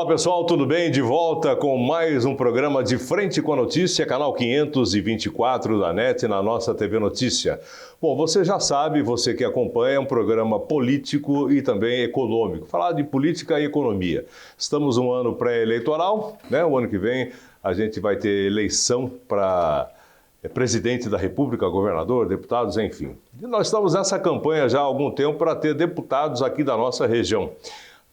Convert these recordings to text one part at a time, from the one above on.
Olá pessoal, tudo bem? De volta com mais um programa de Frente com a Notícia, canal 524 da NET na nossa TV Notícia. Bom, você já sabe, você que acompanha, é um programa político e também econômico. Falar de política e economia. Estamos um ano pré-eleitoral, né? O ano que vem a gente vai ter eleição para presidente da República, governador, deputados, enfim. E nós estamos nessa campanha já há algum tempo para ter deputados aqui da nossa região.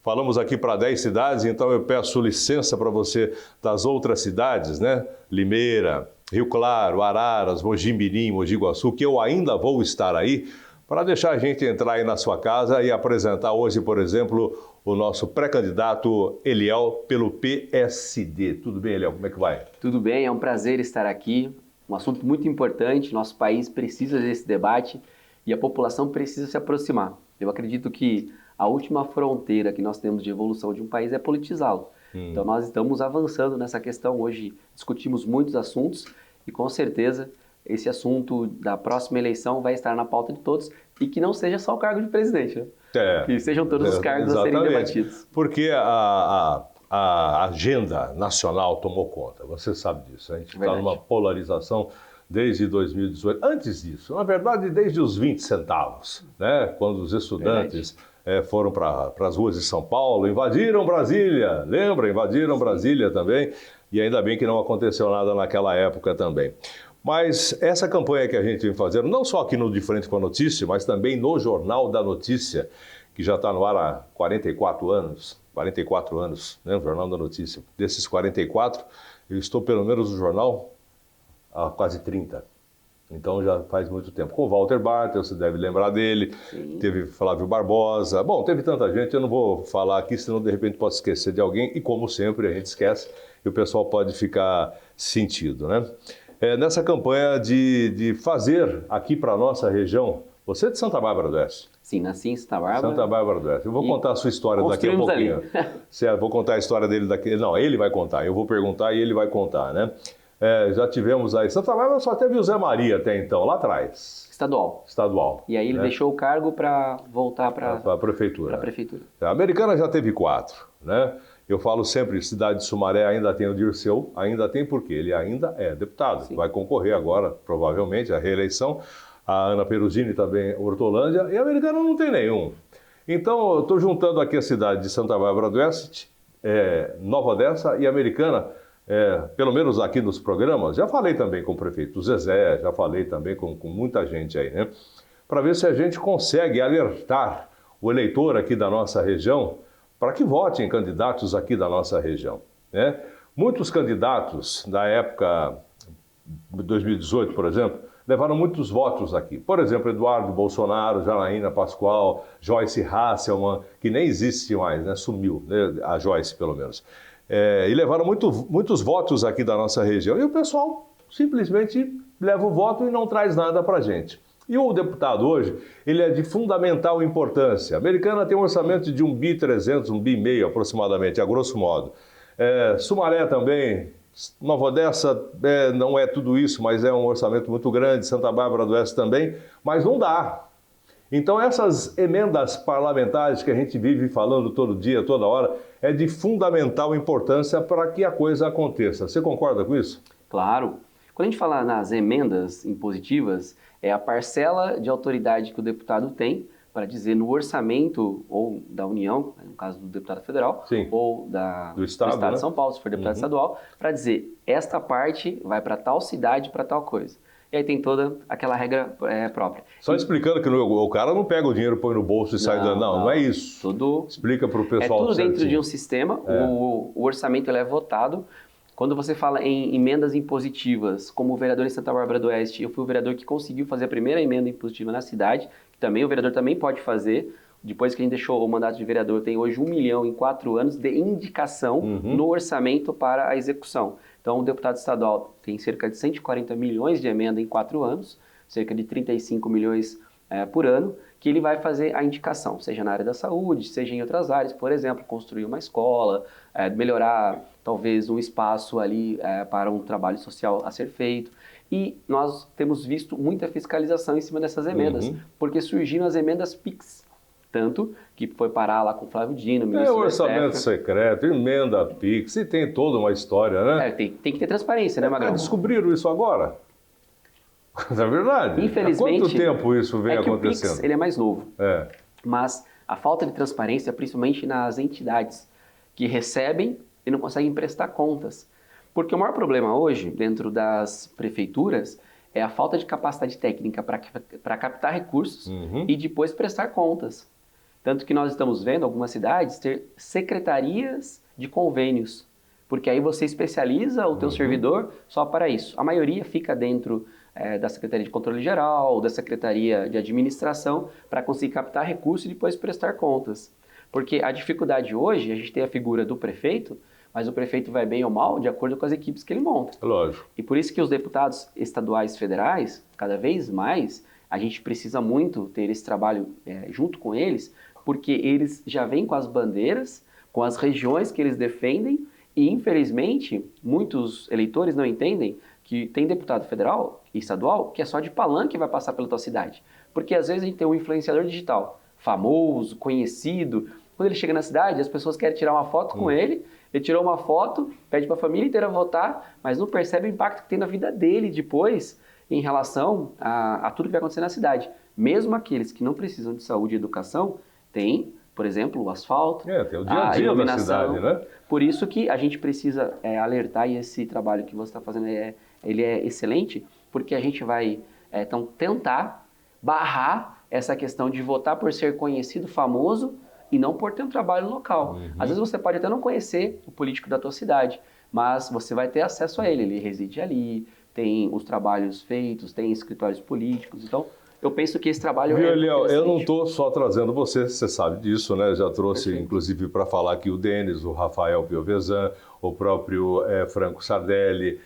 Falamos aqui para 10 cidades, então eu peço licença para você das outras cidades, né? Limeira, Rio Claro, Araras, Mogi Mirim, Mogi Guaçu, que eu ainda vou estar aí, para deixar a gente entrar aí na sua casa e apresentar hoje, por exemplo, o nosso pré-candidato Eliel pelo PSD. Tudo bem, Eliel? Como é que vai? Tudo bem, é um prazer estar aqui. Um assunto muito importante, nosso país precisa desse debate e a população precisa se aproximar. Eu acredito que a última fronteira que nós temos de evolução de um país é politizá-lo. Então nós estamos avançando nessa questão. Hoje discutimos muitos assuntos e com certeza esse assunto da próxima eleição vai estar na pauta de todos e que não seja só o cargo de presidente, né? Que sejam todos os cargos a serem debatidos. Porque a agenda nacional tomou conta, você sabe disso. A gente está numa polarização desde 2018. Antes disso, na verdade, desde os 20 centavos, né? Quando os estudantes foram para as ruas de São Paulo, invadiram Brasília, lembra? Invadiram Brasília também, e ainda bem que não aconteceu nada naquela época também. Mas essa campanha que a gente vem fazendo, não só aqui no De Frente com a Notícia, mas também no Jornal da Notícia, que já está no ar há 44 anos, né? O Jornal da Notícia. Desses 44, eu estou pelo menos no jornal há quase 30. Então já faz muito tempo. Com o Walter Bartel, você deve lembrar dele. Sim. Teve Flávio Barbosa. Bom, teve tanta gente, eu não vou falar aqui, senão de repente posso esquecer de alguém. E como sempre, a gente esquece e o pessoal pode ficar sentido, né? Nessa campanha de fazer aqui para a nossa região. Você é de Santa Bárbara do Oeste? Sim, nasci em Santa Bárbara. Santa Bárbara do Oeste. Eu vou contar a sua história daqui a pouquinho. Vou contar a história dele daqui. Não, ele vai contar. Eu vou perguntar e ele vai contar, né? Já tivemos aí. Santa Bárbara só teve o Zé Maria até então, lá atrás. Estadual. E aí ele deixou o cargo para voltar para a prefeitura. A Americana já teve 4, né? Eu falo sempre, cidade de Sumaré ainda tem o Dirceu, ainda tem porque ele ainda é deputado. Sim. Vai concorrer agora, provavelmente, à reeleição. A Ana Perugini também, Hortolândia, e a Americana não tem nenhum. Então, eu estou juntando aqui a cidade de Santa Bárbara do Oeste, Nova Odessa e Americana, pelo menos aqui nos programas. Já falei também com o prefeito Zezé, já falei também com muita gente aí, né? Para ver se a gente consegue alertar o eleitor aqui da nossa região para que vote em candidatos aqui da nossa região, né? Muitos candidatos da época de 2018, por exemplo, levaram muitos votos aqui. Por exemplo, Eduardo Bolsonaro, Janaína Pascoal, Joyce Hasselmann, que nem existe mais, né? Sumiu, né? A Joyce, pelo menos. E levaram muitos votos aqui da nossa região. E o pessoal simplesmente leva o voto e não traz nada para a gente. E o deputado hoje, ele é de fundamental importância. A Americana tem um orçamento de 1,3 bi, 1,5 bi aproximadamente, a grosso modo. Sumaré também. Nova Odessa não é tudo isso, mas é um orçamento muito grande, Santa Bárbara do Oeste também, mas não dá. Então essas emendas parlamentares que a gente vive falando todo dia, toda hora, é de fundamental importância para que a coisa aconteça. Você concorda com isso? Claro. Quando a gente fala nas emendas impositivas, é a parcela de autoridade que o deputado tem para dizer no orçamento ou da União, no caso do deputado federal, sim, ou do Estado, né? De São Paulo, se for deputado estadual, para dizer esta parte vai para tal cidade, para tal coisa. E aí tem toda aquela regra própria. Só explicando que o cara não pega o dinheiro, põe no bolso e sai dando. Não é isso. Tudo, explica para o pessoal. É tudo dentro de um sistema, o orçamento ele é votado. Quando você fala em emendas impositivas, como o vereador em Santa Bárbara do Oeste, eu fui o vereador que conseguiu fazer a primeira emenda impositiva na cidade, que também o vereador também pode fazer. Depois que a gente deixou o mandato de vereador, tem hoje 1 milhão em 4 anos de indicação no orçamento para a execução. Então, o deputado estadual tem cerca de 140 milhões de emenda em 4 anos, cerca de 35 milhões por ano, que ele vai fazer a indicação, seja na área da saúde, seja em outras áreas, por exemplo, construir uma escola, melhorar talvez um espaço ali para um trabalho social a ser feito. E nós temos visto muita fiscalização em cima dessas emendas, porque surgiram as emendas PIX. Tanto que foi parar lá com o Flávio Dino, ministro do orçamento secreto, emenda PIX, e tem toda uma história, né? Tem que ter transparência, né, Magrão? Descobriram isso agora? Na verdade. Infelizmente, há quanto tempo isso vem acontecendo? O PIX, ele é mais novo. Mas a falta de transparência, principalmente nas entidades que recebem e não conseguem prestar contas. Porque o maior problema hoje, dentro das prefeituras, é a falta de capacidade técnica para captar recursos e depois prestar contas. Tanto que nós estamos vendo algumas cidades ter secretarias de convênios, porque aí você especializa o teu servidor só para isso. A maioria fica dentro da Secretaria de Controle Geral, da Secretaria de Administração, para conseguir captar recursos e depois prestar contas. Porque a dificuldade hoje, a gente tem a figura do prefeito, mas o prefeito vai bem ou mal de acordo com as equipes que ele monta. Lógico. E por isso que os deputados estaduais e federais, cada vez mais, a gente precisa muito ter esse trabalho junto com eles, porque eles já vêm com as bandeiras, com as regiões que eles defendem, e infelizmente muitos eleitores não entendem que tem deputado federal e estadual que é só de palanque que vai passar pela tua cidade. Porque às vezes a gente tem um influenciador digital, famoso, conhecido, quando ele chega na cidade as pessoas querem tirar uma foto com ele tirou uma foto, pede para a família inteira votar, mas não percebe o impacto que tem na vida dele depois em relação a tudo que vai acontecer na cidade. Mesmo aqueles que não precisam de saúde e educação, tem, por exemplo, o asfalto, tem o dia a dia da cidade, né? Por isso que a gente precisa alertar, e esse trabalho que você está fazendo ele é excelente, porque a gente vai então, tentar barrar essa questão de votar por ser conhecido, famoso, e não por ter um trabalho local. Às vezes você pode até não conhecer o político da tua cidade, mas você vai ter acesso a ele, ele reside ali, tem os trabalhos feitos, tem escritórios políticos, então eu penso que esse trabalho Eliel, eu não estou só trazendo você sabe disso, né? Já trouxe, inclusive, para falar aqui o Denis, o Rafael Piovesan, o próprio Franco Sardelli,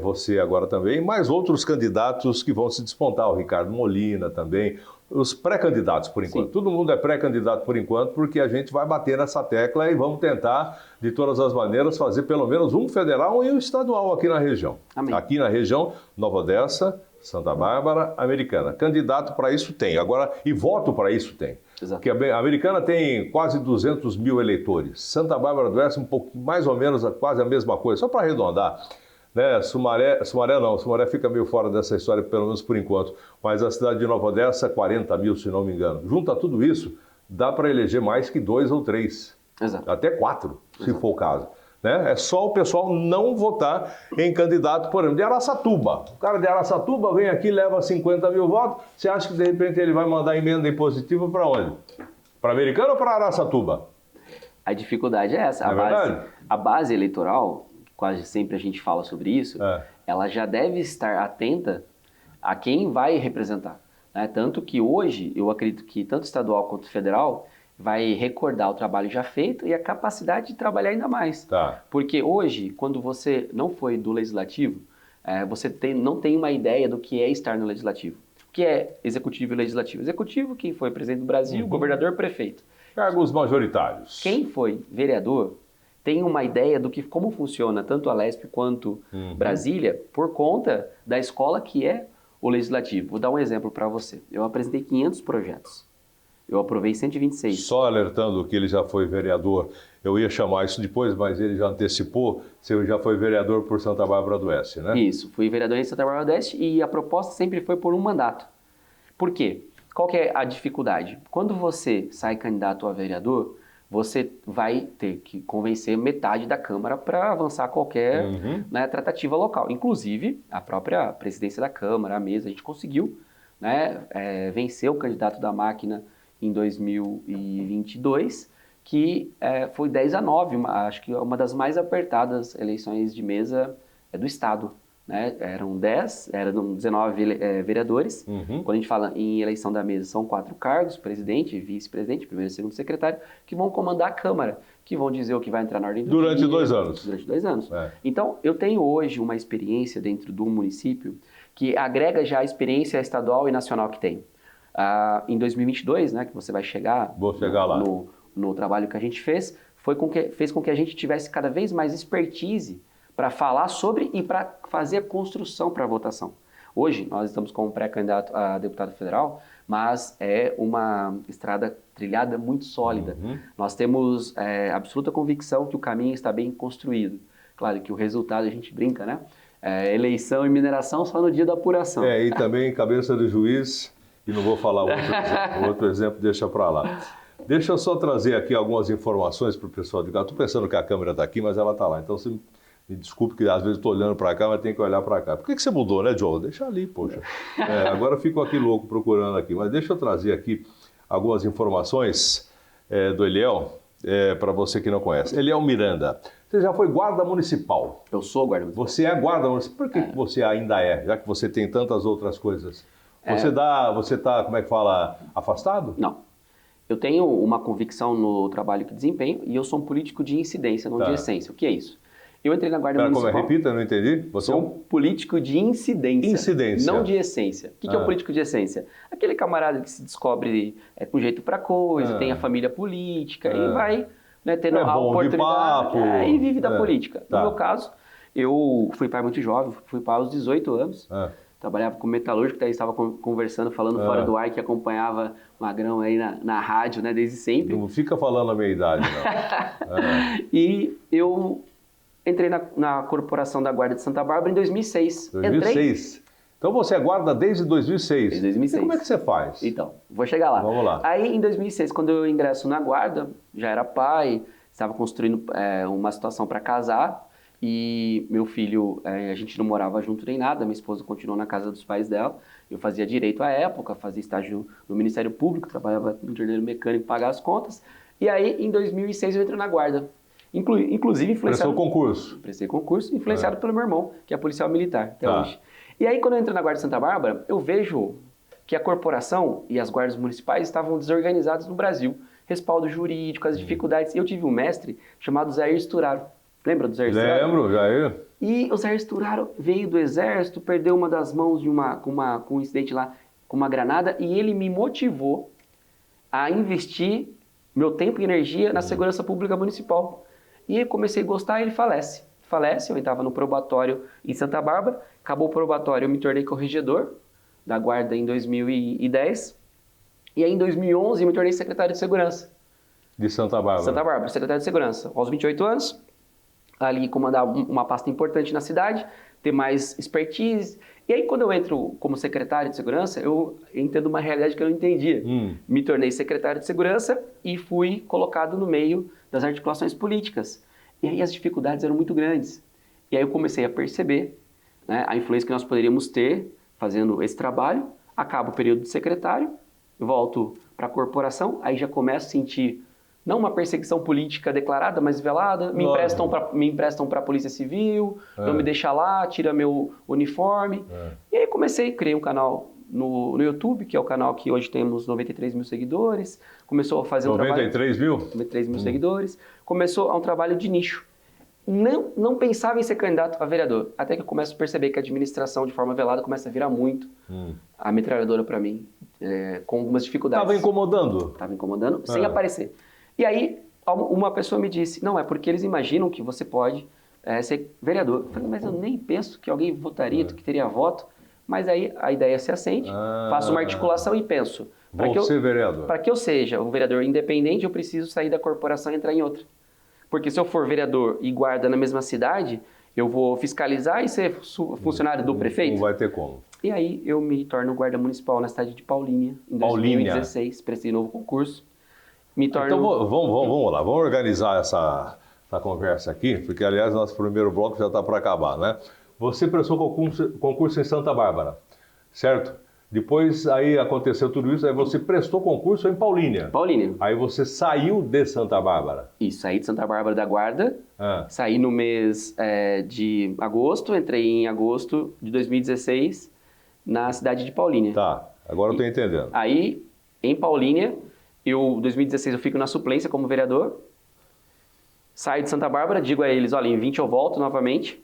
você agora também, mais outros candidatos que vão se despontar, o Ricardo Molina também, os pré-candidatos por enquanto. Sim. Todo mundo é pré-candidato por enquanto, porque a gente vai bater nessa tecla e vamos tentar, de todas as maneiras, fazer pelo menos um federal e um estadual aqui na região. Amém. Aqui na região, Nova Odessa, Santa Bárbara, Americana. Candidato para isso tem. Agora, e voto para isso tem. Exato. Porque a Americana tem quase 200 mil eleitores. Santa Bárbara do Oeste, um pouco mais ou menos, quase a mesma coisa. Só para arredondar. Né? Sumaré fica meio fora dessa história, pelo menos por enquanto. Mas a cidade de Nova Odessa, 40 mil, se não me engano. Junta tudo isso, dá para eleger mais que 2 ou 3. Exato. Até 4, se for o caso. Né? É só o pessoal não votar em candidato, por exemplo, de Araçatuba. O cara de Araçatuba vem aqui, leva 50 mil votos. Você acha que de repente ele vai mandar emenda impositiva para onde? Para Americana ou para Araçatuba? A dificuldade é essa. A base eleitoral, quase sempre a gente fala sobre isso, ela já deve estar atenta a quem vai representar. Né? Tanto que hoje, eu acredito que tanto estadual quanto federal vai recordar o trabalho já feito e a capacidade de trabalhar ainda mais. Tá. Porque hoje, quando você não foi do legislativo, você não tem uma ideia do que é estar no legislativo. O que é executivo e legislativo? Executivo, quem foi presidente do Brasil, governador, prefeito. Cargos majoritários. Quem foi vereador tem uma ideia do que como funciona tanto a Lesp quanto Brasília por conta da escola que é o legislativo. Vou dar um exemplo para você. Eu apresentei 500 projetos. Eu aprovei 126. Só alertando que ele já foi vereador, eu ia chamar isso depois, mas ele já antecipou, você já foi vereador por Santa Bárbara do Oeste, né? Isso, fui vereador em Santa Bárbara do Oeste e a proposta sempre foi por um mandato. Por quê? Qual que é a dificuldade? Quando você sai candidato a vereador, você vai ter que convencer metade da Câmara para avançar qualquer tratativa local. Inclusive, a própria presidência da Câmara, a mesa, a gente conseguiu vencer o candidato da máquina em 2022, que foi 10-9, acho que uma das mais apertadas eleições de mesa do Estado. Né? Eram 19 vereadores. Quando a gente fala em eleição da mesa, são 4 cargos, presidente, vice-presidente, primeiro e segundo secretário, que vão comandar a Câmara, que vão dizer o que vai entrar na ordem do dia. Durante 2 anos. Durante 2 anos. Então, eu tenho hoje uma experiência dentro do município que agrega já a experiência estadual e nacional que tem. Em 2022, né, que você vai chegar, lá. No trabalho que a gente fez, fez com que a gente tivesse cada vez mais expertise para falar sobre e para fazer a construção para a votação. Hoje, nós estamos como pré-candidato a deputado federal, mas é uma estrada trilhada muito sólida. Nós temos absoluta convicção que o caminho está bem construído. Claro que o resultado, a gente brinca, né? Eleição e mineração só no dia da apuração. E também cabeça do juiz, e não vou falar outro exemplo, deixa para lá. Deixa eu só trazer aqui algumas informações para o pessoal de cá. Estou pensando que a câmera está aqui, mas ela está lá. Então você me desculpe que às vezes estou olhando para cá, mas tem que olhar para cá. Por que você mudou, né, Joe? Deixa ali, poxa. Agora eu fico aqui louco procurando aqui. Mas deixa eu trazer aqui algumas informações do Eliel, para você que não conhece. Eliel Miranda. Você já foi guarda municipal? Eu sou guarda municipal. Você é guarda municipal? Por que você ainda é, já que você tem tantas outras coisas? Você está, como é que fala, afastado? Não. Eu tenho uma convicção no trabalho que desempenho e eu sou um político de incidência, não de essência. O que é isso? Eu entrei na guarda municipal... Como repita, não entendi. Você é um político de incidência. Incidência. Não de essência. O que é um político de essência? Aquele camarada que se descobre com jeito para coisa, tem a família política e vai... tendo a oportunidade e vive da política. No meu caso, eu fui pai muito jovem, fui pai aos 18 anos, trabalhava como metalúrgico, daí estava conversando, falando fora do ar, que acompanhava o Magrão aí na rádio, né, desde sempre. Não fica falando a minha idade, não. E eu entrei na corporação da Guarda de Santa Bárbara em 2006. 2006? Então você é guarda desde 2006? Desde 2006. E como é que você faz? Então, vou chegar lá. Vamos lá. Aí, em 2006, quando eu ingresso na guarda, já era pai, estava construindo uma situação para casar e meu filho, a gente não morava junto nem nada, minha esposa continuou na casa dos pais dela. Eu fazia direito à época, fazia estágio no Ministério Público, trabalhava no torneiro mecânico, pagava as contas. E aí, em 2006, eu entrei na guarda. Inclusive influenciado... Prestou concurso? Prestei concurso, influenciado pelo meu irmão, que é policial militar até hoje. E aí, quando eu entro na Guarda de Santa Bárbara, eu vejo que a corporação e as guardas municipais estavam desorganizadas no Brasil. Respaldo jurídico, as dificuldades. Eu tive um mestre chamado Zair Sturaro. Lembra do Zair Sturaro? Lembro, Jair. E o Zair Sturaro veio do exército, perdeu uma das mãos com um incidente lá, com uma granada, e ele me motivou a investir meu tempo e energia na segurança pública municipal. E eu comecei a gostar e ele falece. Eu estava no probatório em Santa Bárbara, acabou o probatório, eu me tornei corregedor da guarda em 2010, e aí em 2011 eu me tornei secretário de segurança. De Santa Bárbara? Santa Bárbara, secretário de segurança. Aos 28 anos, ali comandar uma pasta importante na cidade, ter mais expertise. E aí quando eu entro como secretário de segurança, eu entendo uma realidade que eu não entendia. Me tornei secretário de segurança e fui colocado no meio das articulações políticas. E aí as dificuldades eram muito grandes. E aí eu comecei a perceber, né, a influência que nós poderíamos ter fazendo esse trabalho. Acaba o período de secretário, volto para a corporação, aí já começo a sentir, não uma perseguição política declarada, mas velada. Me emprestam para a Polícia Civil, não me deixa lá, tira meu uniforme. E aí criei um canal no YouTube, que é o canal que hoje temos 93 mil seguidores. Começou a fazer 93 mil? 93 mil seguidores. Começou um trabalho de nicho. Não pensava em ser candidato a vereador, até que eu começo a perceber que a administração, de forma velada, começa a virar muito a metralhadora para mim, com algumas dificuldades. Estava incomodando? Estava incomodando, sem aparecer. E aí, uma pessoa me disse, não, é porque eles imaginam que você pode ser vereador. Eu falei, mas eu nem penso que alguém votaria, que teria voto. Mas aí a ideia se acende, faço uma articulação e penso, vou ser vereador. Para que eu seja um vereador independente, eu preciso sair da corporação e entrar em outra. Porque se eu for vereador e guarda na mesma cidade, eu vou fiscalizar e ser funcionário do prefeito? Não vai ter como. E aí eu me torno guarda municipal na cidade de Paulínia, em 2016, prestei novo concurso. Então vamos lá, vamos organizar essa conversa aqui, porque aliás nosso primeiro bloco já está para acabar, né? Você prestou concurso em Santa Bárbara, certo? Depois aí aconteceu tudo isso, aí você prestou concurso em Paulínia. Paulínia. Aí você saiu de Santa Bárbara. Isso, saí de Santa Bárbara da Guarda, saí no mês de agosto, entrei em agosto de 2016 na cidade de Paulínia. Tá, agora eu estou entendendo. Aí, em Paulínia, em 2016 eu fico na suplência como vereador, saio de Santa Bárbara, digo a eles, olha, em 20 eu volto novamente.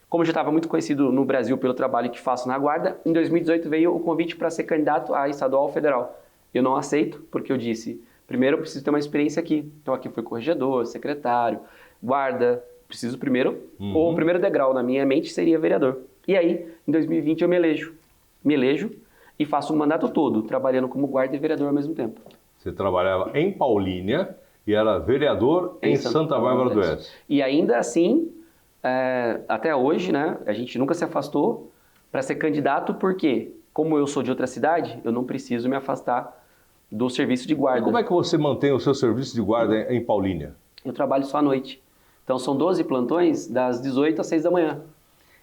Como eu já estava muito conhecido no Brasil pelo trabalho que faço na Guarda, em 2018 veio o convite para ser candidato a estadual ou federal. Eu não aceito, porque eu disse, primeiro eu preciso ter uma experiência aqui. Então aqui fui corregedor, secretário, guarda, preciso primeiro, ou o primeiro degrau na minha mente seria vereador. E aí, em 2020 eu me elejo. me elejo e faço o mandato todo, trabalhando como guarda e vereador ao mesmo tempo. Você trabalhava em Paulínia e era vereador em Santa Bárbara do Oeste. E ainda assim, até hoje, né, a gente nunca se afastou para ser candidato, porque, como eu sou de outra cidade, eu não preciso me afastar do serviço de guarda. E como é que você mantém o seu serviço de guarda em Paulínia? Eu trabalho só à noite. Então são 12 plantões das 18 às 6 da manhã.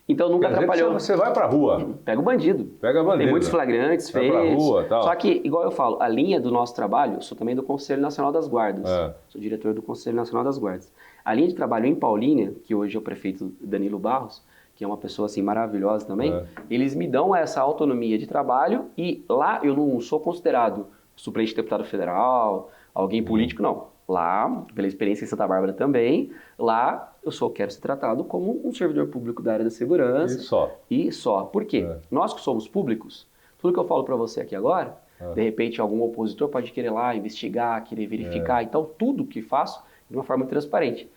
Então nunca atrapalhou. Você vai pra rua. Pega o bandido. Pega a bandido. Tem muitos flagrantes feitos. Vai pra rua, tal. Só que, igual eu falo, a linha do nosso trabalho, eu sou também do Conselho Nacional das Guardas. Sou diretor do Conselho Nacional das Guardas. A linha de trabalho em Paulínia, que hoje é o prefeito Danilo Barros, que é uma pessoa assim maravilhosa também, eles me dão essa autonomia de trabalho e lá eu não sou considerado suplente de deputado federal, alguém político, não. Lá, pela experiência em Santa Bárbara também, lá quero ser tratado como um servidor público da área da segurança. E só. E só. Por quê? Nós que somos públicos, tudo que eu falo para você aqui agora, de repente algum opositor pode querer lá investigar, querer verificar. Então, tudo que faço de uma forma transparente.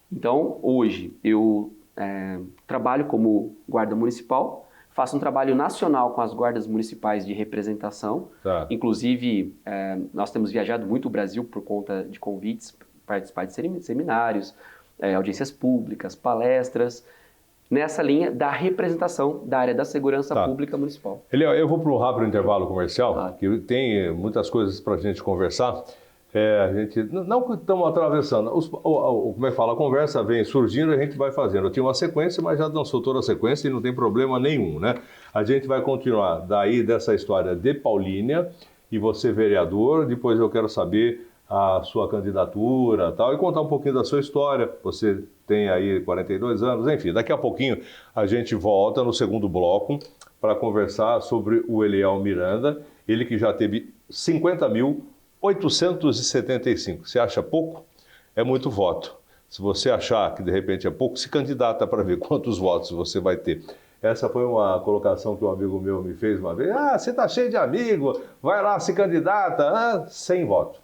Então, hoje, eu trabalho como guarda municipal, faço um trabalho nacional com as guardas municipais de representação. Inclusive, nós temos viajado muito o Brasil por conta de convites, participar de seminários, audiências públicas, palestras, nessa linha da representação da área da segurança pública municipal. Eu vou para um rápido intervalo comercial, que tem muitas coisas para a gente conversar. A gente não estamos atravessando, como é que fala, a conversa vem surgindo e a gente vai fazendo. Eu tinha uma sequência, mas já dançou toda a sequência e não tem problema nenhum, né? A gente vai continuar daí dessa história de Paulínia e você vereador, depois eu quero saber a sua candidatura tal, e contar um pouquinho da sua história. Você tem aí 42 anos, enfim, daqui a pouquinho a gente volta no segundo bloco para conversar sobre o Eliel Miranda, ele que já teve 50.875. Você acha pouco? É muito voto. Se você achar que de repente é pouco, se candidata para ver quantos votos você vai ter. Essa foi uma colocação que um amigo meu me fez uma vez. Você está cheio de amigo, vai lá, se candidata. 100 votos,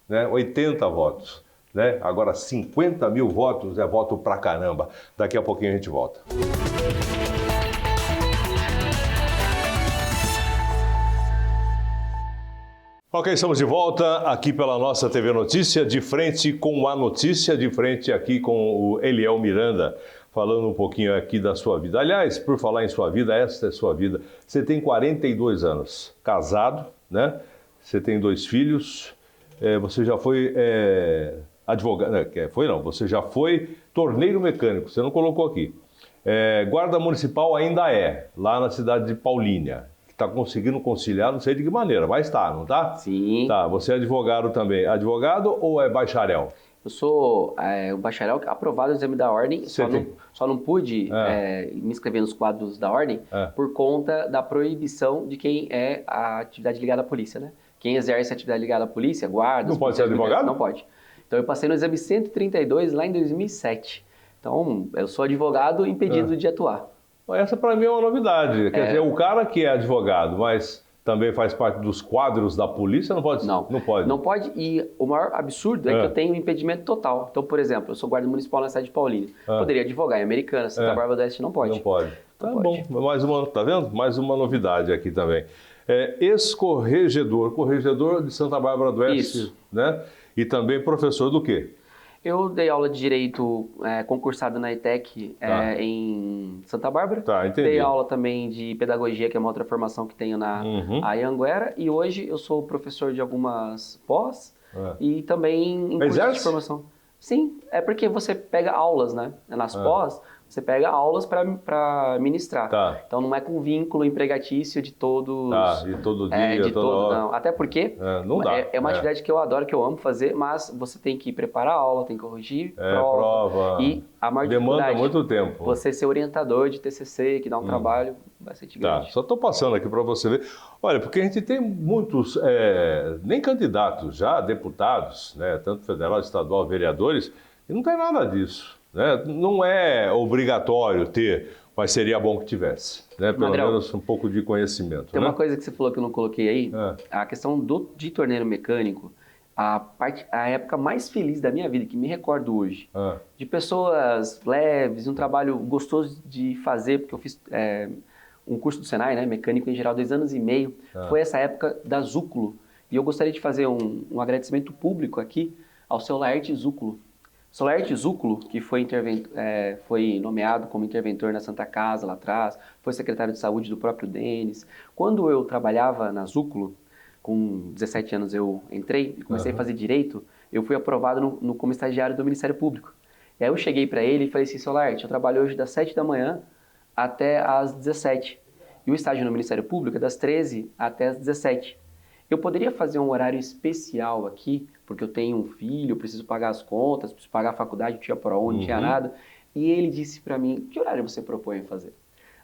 né? 80 votos. Né? Agora 50 mil votos é voto pra caramba. Daqui a pouquinho a gente volta. Ok, estamos de volta aqui pela nossa TV Notícia, de frente com a notícia, de frente aqui com o Eliel Miranda, falando um pouquinho aqui da sua vida. Aliás, por falar em sua vida, esta é sua vida. Você tem 42 anos, casado, né? Você tem 2 filhos, você já foi advogado, você já foi torneiro mecânico, você não colocou aqui. Guarda municipal ainda lá na cidade de Paulínia. Está conseguindo conciliar, não sei de que maneira, mas está, não está? Sim. Tá, você é advogado também. Advogado ou é bacharel? Eu sou o bacharel aprovado no exame da ordem, só não pude me inscrever nos quadros da ordem por conta da proibição de quem é a atividade ligada à polícia, né? Quem exerce a atividade ligada à polícia, guarda... Não pode ser advogado? Não pode. Então eu passei no exame 132 lá em 2007. Então eu sou advogado impedido de atuar. Essa para mim é uma novidade. Quer dizer, o cara que é advogado, mas também faz parte dos quadros da polícia, não pode? Não pode. Não pode, e o maior absurdo é que eu tenho um impedimento total. Então, por exemplo, eu sou guarda municipal na cidade de Paulínia. Poderia advogar em Americana, Santa Bárbara do Oeste não pode. Não pode. Tá bom, mais uma, tá vendo? Mais uma novidade aqui também. Corregedor de Santa Bárbara do Oeste. Isso. Né? E também professor do quê? Eu dei aula de Direito concursado na ETEC em Santa Bárbara. Tá, entendi. Dei aula também de Pedagogia, que é uma outra formação que tenho na Anhanguera. E hoje eu sou professor de algumas pós e também em cursos de formação. Sim, é porque você pega aulas, né? Nas pós, você pega aulas para ministrar. Tá. Então não é com vínculo empregatício de todos... De todo dia, de toda hora. Não. Até porque não dá. É uma atividade que eu adoro, que eu amo fazer, mas você tem que preparar a aula, tem que corrigir prova. E a maior demanda muito tempo. Você ser orientador de TCC, que dá um trabalho bastante grande. Só estou passando aqui para você ver. Olha, porque a gente tem muitos, nem candidatos já, deputados, né, tanto federal, estadual, vereadores, e não tem nada disso. Né? Não é obrigatório ter, mas seria bom que tivesse, né? Pelo menos um pouco de conhecimento. Tem uma coisa que você falou que eu não coloquei aí, a questão de torneiro mecânico, a época mais feliz da minha vida, que me recordo hoje, de pessoas leves, um trabalho gostoso de fazer, porque eu fiz um curso do Senai, né, mecânico em geral, 2 anos e meio. Foi essa época da Zúculo. E eu gostaria de fazer um agradecimento público aqui ao seu Laerte Zúculo. Seu Laerte Zúculo, que foi nomeado como interventor na Santa Casa lá atrás, foi secretário de saúde do próprio Denis. Quando eu trabalhava na Zúculo, com 17 anos eu entrei e comecei a fazer direito, eu fui aprovado como estagiário do Ministério Público. E aí eu cheguei para ele e falei assim, seu Laerte, eu trabalho hoje das 7 da manhã até às 17. E o estágio no Ministério Público é das 13 até às 17. Eu poderia fazer um horário especial aqui, porque eu tenho um filho, eu preciso pagar as contas, preciso pagar a faculdade, não tinha ProUni, não tinha nada. E ele disse para mim, que horário você propõe fazer?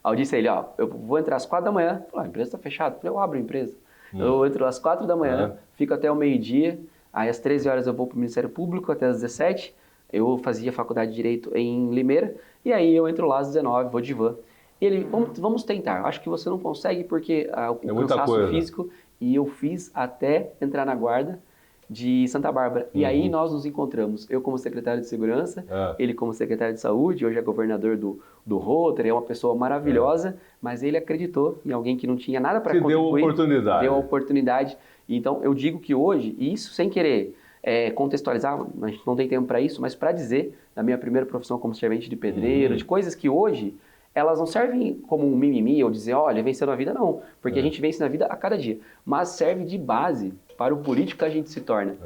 Aí eu disse a ele, ó, eu vou entrar às 4 da manhã. Ele falou, a empresa está fechada. Eu abro a empresa. Eu entro às 4 da manhã, fico até o meio-dia, aí às 13 horas eu vou para o Ministério Público, até às 17. Eu fazia faculdade de Direito em Limeira, e aí eu entro lá às 19, vou de van. E ele, vamos tentar, acho que você não consegue porque o cansaço físico, e eu fiz até entrar na guarda de Santa Bárbara. E aí nós nos encontramos, eu como secretário de Segurança, ele como secretário de Saúde, hoje é governador do Rotary, é uma pessoa maravilhosa, mas ele acreditou em alguém que não tinha nada para contribuir. Deu a oportunidade. Então eu digo que hoje, e isso sem querer contextualizar, a gente não tem tempo para isso, mas para dizer, da minha primeira profissão como servente de pedreiro, de coisas que hoje elas não servem como um mimimi ou dizer, olha, venceu na vida, não. Porque a gente vence na vida a cada dia. Mas serve de base para o político que a gente se torna.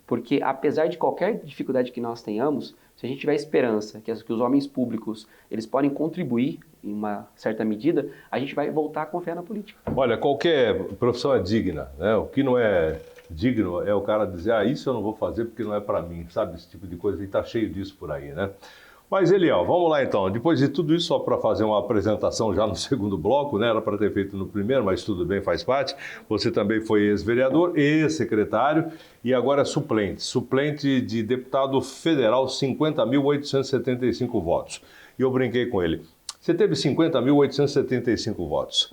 Porque apesar de qualquer dificuldade que nós tenhamos, se a gente tiver esperança que os homens públicos eles podem contribuir em uma certa medida, a gente vai voltar a confiar na política. Olha, qualquer profissão é digna, né? O que não é digno é o cara dizer, isso eu não vou fazer porque não é para mim, sabe? Esse tipo de coisa, e está cheio disso por aí, né? Mas, Eliel, vamos lá então. Depois de tudo isso, só para fazer uma apresentação já no segundo bloco, né? Era para ter feito no primeiro, mas tudo bem, faz parte. Você também foi ex-vereador, ex-secretário e agora é suplente. Suplente de deputado federal, 50.875 votos. E eu brinquei com ele. Você teve 50.875 votos.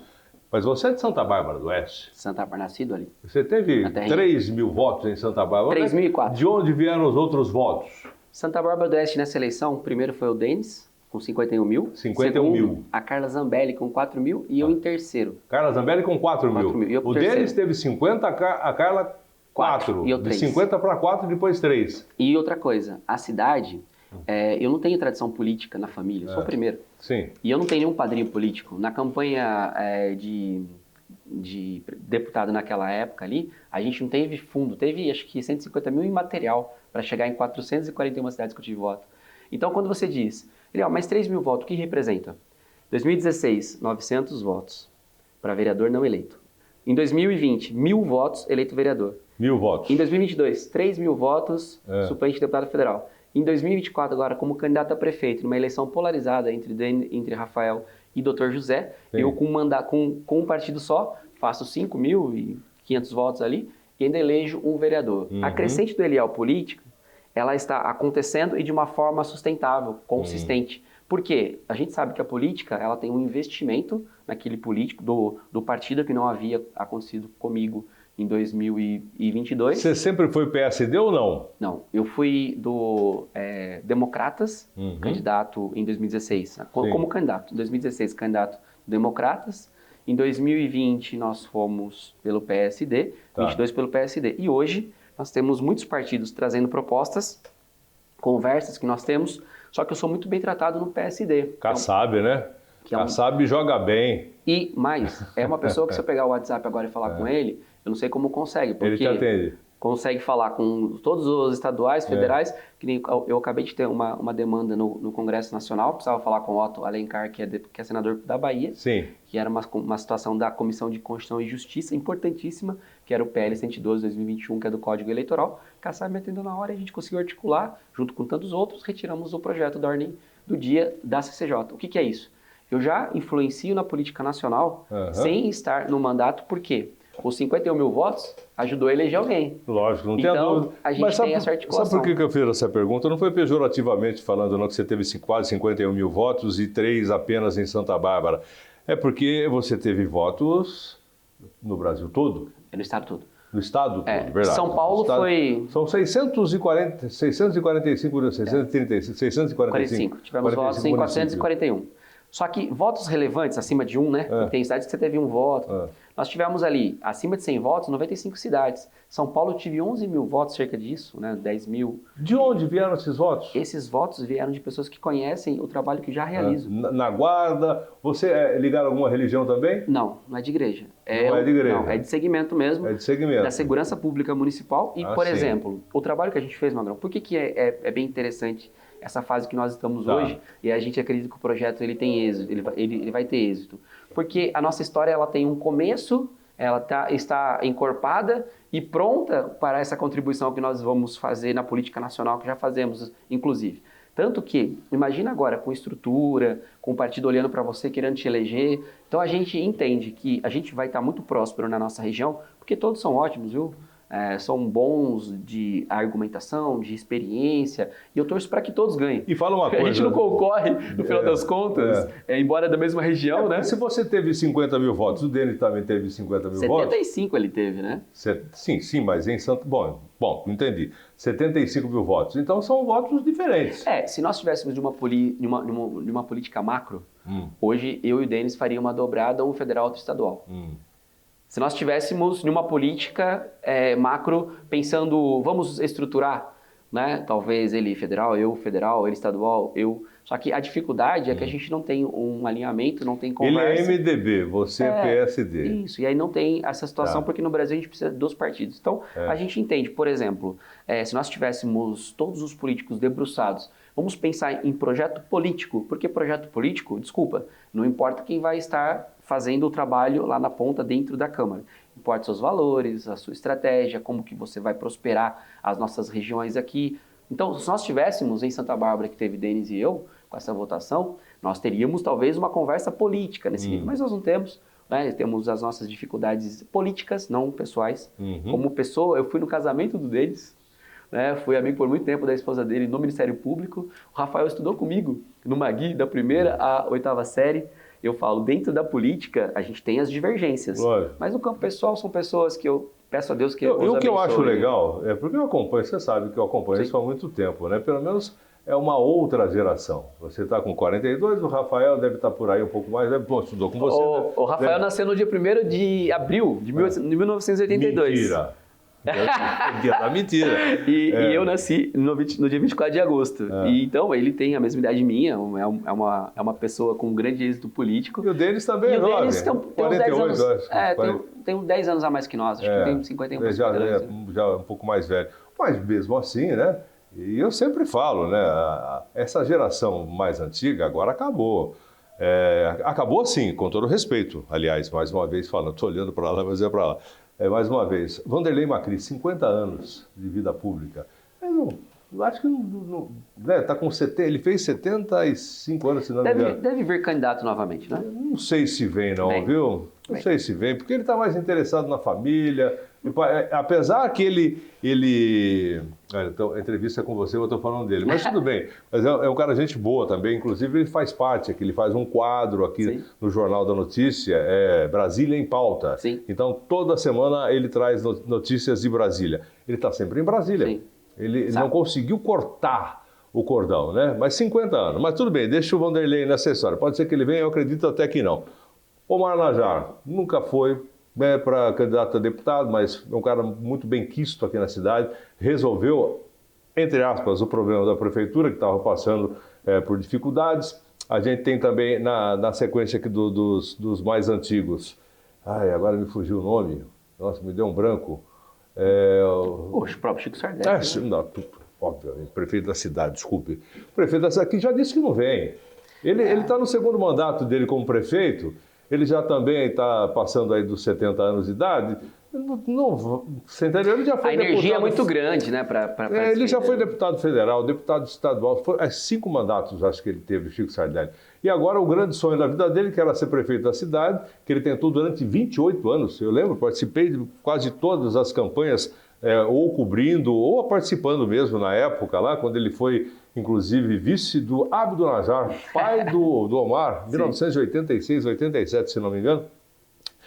Mas você é de Santa Bárbara do Oeste. Santa Bárbara, nascido ali. Você teve 3.000 votos em Santa Bárbara. 3.004. De onde vieram os outros votos? Santa Bárbara do Oeste nessa eleição, primeiro foi o Denis, com 51 mil. 51 mil. A Carla Zambelli com 4 mil e eu em terceiro. Carla Zambelli com 4 mil. O Denis teve 50, a Carla 4. E eu 3. De 50 para 4, depois 3. E outra coisa, a cidade, eu não tenho tradição política na família, eu sou o primeiro. Sim. E eu não tenho nenhum padrinho político. Na campanha de deputado naquela época ali, a gente não teve fundo, teve acho que 150 mil em material para chegar em 441 cidades que eu tive voto. Então quando você diz, mais 3.000 votos, o que representa? 2016, 900 votos para vereador não eleito. Em 2020, 1.000 votos eleito vereador. 1.000 votos. Em 2022, 3.000 votos suplente de deputado federal. Em 2024, agora, como candidato a prefeito, numa eleição polarizada entre Rafael e Dr. José, eu com um partido só, faço 5.500 votos ali e ainda elejo um vereador. A crescente do Eliel política, ela está acontecendo e de uma forma sustentável, consistente. Por quê? A gente sabe que a política ela tem um investimento naquele político do partido que não havia acontecido comigo em 2022. Você sempre foi PSD ou não? Não, eu fui do Democratas, candidato em 2016, como candidato. Em 2016, candidato Democratas. Em 2020, nós fomos pelo PSD, 22 pelo PSD. E hoje, nós temos muitos partidos trazendo propostas, conversas que nós temos, só que eu sou muito bem tratado no PSD. Kassab, né? Kassab joga bem. E mais, é uma pessoa que se eu pegar o WhatsApp agora e falar com ele, eu não sei como consegue, porque ele te atende. Consegue falar com todos os estaduais, federais, que nem eu acabei de ter uma demanda no Congresso Nacional, precisava falar com o Otto Alencar, que é senador da Bahia, Sim. que era uma situação da Comissão de Constituição e Justiça, importantíssima, que era o PL 112/2021, que é do Código Eleitoral. Kassab me atendeu na hora e a gente conseguiu articular, junto com tantos outros, retiramos o projeto da ordem do dia da CCJ. O que é isso? Eu já influencio na política nacional sem estar no mandato, por quê? Os 51 mil votos ajudou a eleger alguém. Lógico, não tem a dúvida. Então, a gente tem essa articulação. Sabe por que eu fiz essa pergunta? Não foi pejorativamente falando não, que você teve quase 51 mil votos e 3 apenas em Santa Bárbara. É porque você teve votos no Brasil todo? É no estado todo. No estado todo, verdade. São Paulo foi... São 645, 645. Tivemos votos em 441. Só que votos relevantes, acima de 1, né? Tem cidades que você teve 1 voto. Nós tivemos ali, acima de 100 votos, 95 cidades. São Paulo tive 11 mil votos, cerca disso, né? 10 mil. De onde vieram esses votos? Esses votos vieram de pessoas que conhecem o trabalho que já realizam. Na guarda, você é ligado a alguma religião também? Não, não é de igreja. Não é de igreja? Não, é de segmento mesmo. É de segmento. Da segurança pública municipal. E, por exemplo, o trabalho que a gente fez, Magrão, por que é bem interessante essa fase que nós estamos hoje, e a gente acredita que o projeto ele tem êxito, ele vai ter êxito. Porque a nossa história ela tem um começo, ela está encorpada e pronta para essa contribuição que nós vamos fazer na política nacional, que já fazemos, inclusive. Tanto que, imagina agora, com estrutura, com o partido olhando para você, querendo te eleger. Então a gente entende que a gente vai estar muito próspero na nossa região, porque todos são ótimos, viu? São bons de argumentação, de experiência, e eu torço para que todos ganhem. E fala uma coisa... A gente não concorre, no final das contas, embora da mesma região, né? Se você teve 50 mil votos, o Denis também teve 50 mil 75 votos? 75 ele teve, né? Sim, mas em Santo... Bom, entendi. 75 mil votos. Então são votos diferentes. Se nós tivéssemos de uma política macro, hoje eu e o Denis faria uma dobrada, um federal, outro estadual. Se nós tivéssemos numa política macro pensando, vamos estruturar, né? Talvez ele federal, ele estadual, eu. Só que a dificuldade é que a gente não tem um alinhamento, não tem conversa. Ele é MDB, você é PSD. Isso, e aí não tem essa situação porque no Brasil a gente precisa dos partidos. Então, a gente entende, por exemplo, se nós tivéssemos todos os políticos debruçados, vamos pensar em projeto político, porque projeto político, desculpa, não importa quem vai estar fazendo o trabalho lá na ponta dentro da Câmara. Importa seus valores, a sua estratégia, como que você vai prosperar as nossas regiões aqui. Então, se nós tivéssemos em Santa Bárbara, que teve Denis e eu, com essa votação, nós teríamos talvez uma conversa política nesse nível, mas nós não temos. Né? Temos as nossas dificuldades políticas, não pessoais. Como pessoa, eu fui no casamento do Denis, né? Fui amigo por muito tempo da esposa dele no Ministério Público. O Rafael estudou comigo no Magui, da 1ª à 8ª série. Eu falo, dentro da política, a gente tem as divergências. Mas no campo pessoal, são pessoas que eu peço a Deus que o que eu acho legal é porque eu acompanho, você sabe que eu acompanho isso há muito tempo, né? Pelo menos é uma outra geração. Você está com 42, o Rafael deve estar por aí um pouco mais, estudou com você. O Rafael nasceu no dia 1º de abril de 1982. Mentira! Dia da mentira. E eu nasci no dia 24 de agosto. E, então, ele tem a mesma idade minha, é uma pessoa com um grande êxito político. E o Denis também é jovem. O Denis tem uns 10 anos. Tem uns 10 anos a mais que nós, acho que tem 51 anos. Já um pouco mais velho. Mas mesmo assim, né? E eu sempre falo, né? Essa geração mais antiga agora acabou. Acabou sim, com todo respeito. Aliás, mais uma vez falando, estou olhando para lá, mas é para lá. Mais uma vez, Vanderlei Macri, 50 anos de vida pública. Eu acho que não tá com 70, ele fez 75 anos, se não me engano. Deve vir candidato novamente, né? Não sei se vem, viu? Não sei se vem, porque ele está mais interessado na família. Apesar que ele então, a entrevista é com você, eu estou falando dele, mas tudo bem. Mas é um cara gente boa também, inclusive ele faz parte aqui, ele faz um quadro aqui no Jornal da Notícia, Brasília em Pauta. Então, toda semana ele traz notícias de Brasília. Ele está sempre em Brasília. Ele não conseguiu cortar o cordão, né? Mas 50 anos. Mas tudo bem, deixa o Vanderlei nessa história. Pode ser que ele venha, eu acredito até que não. Omar Najar nunca foi para candidato a deputado, mas é um cara muito bem quisto aqui na cidade. Resolveu, entre aspas, o problema da prefeitura, que estava passando por dificuldades. A gente tem também, na sequência aqui dos mais antigos. Agora me fugiu o nome. Nossa, me deu um branco. O próprio Chico Sardelli. Obviamente, prefeito da cidade, desculpe. O prefeito da cidade que já disse que não vem. Ele está no segundo mandato dele como prefeito, ele já também está passando aí dos 70 anos de idade. Você entendeu? Ele já foi a energia é muito grande, né? Ele já foi deputado federal, deputado estadual, 5 mandatos acho que ele teve, o Chico Sardelli. E agora o grande sonho da vida dele, que era ser prefeito da cidade, que ele tentou durante 28 anos. Eu lembro, participei de quase todas as campanhas, ou cobrindo, ou participando mesmo na época lá, quando ele foi, inclusive, vice do Abdo Najar, pai do Omar, 1986, 87, se não me engano.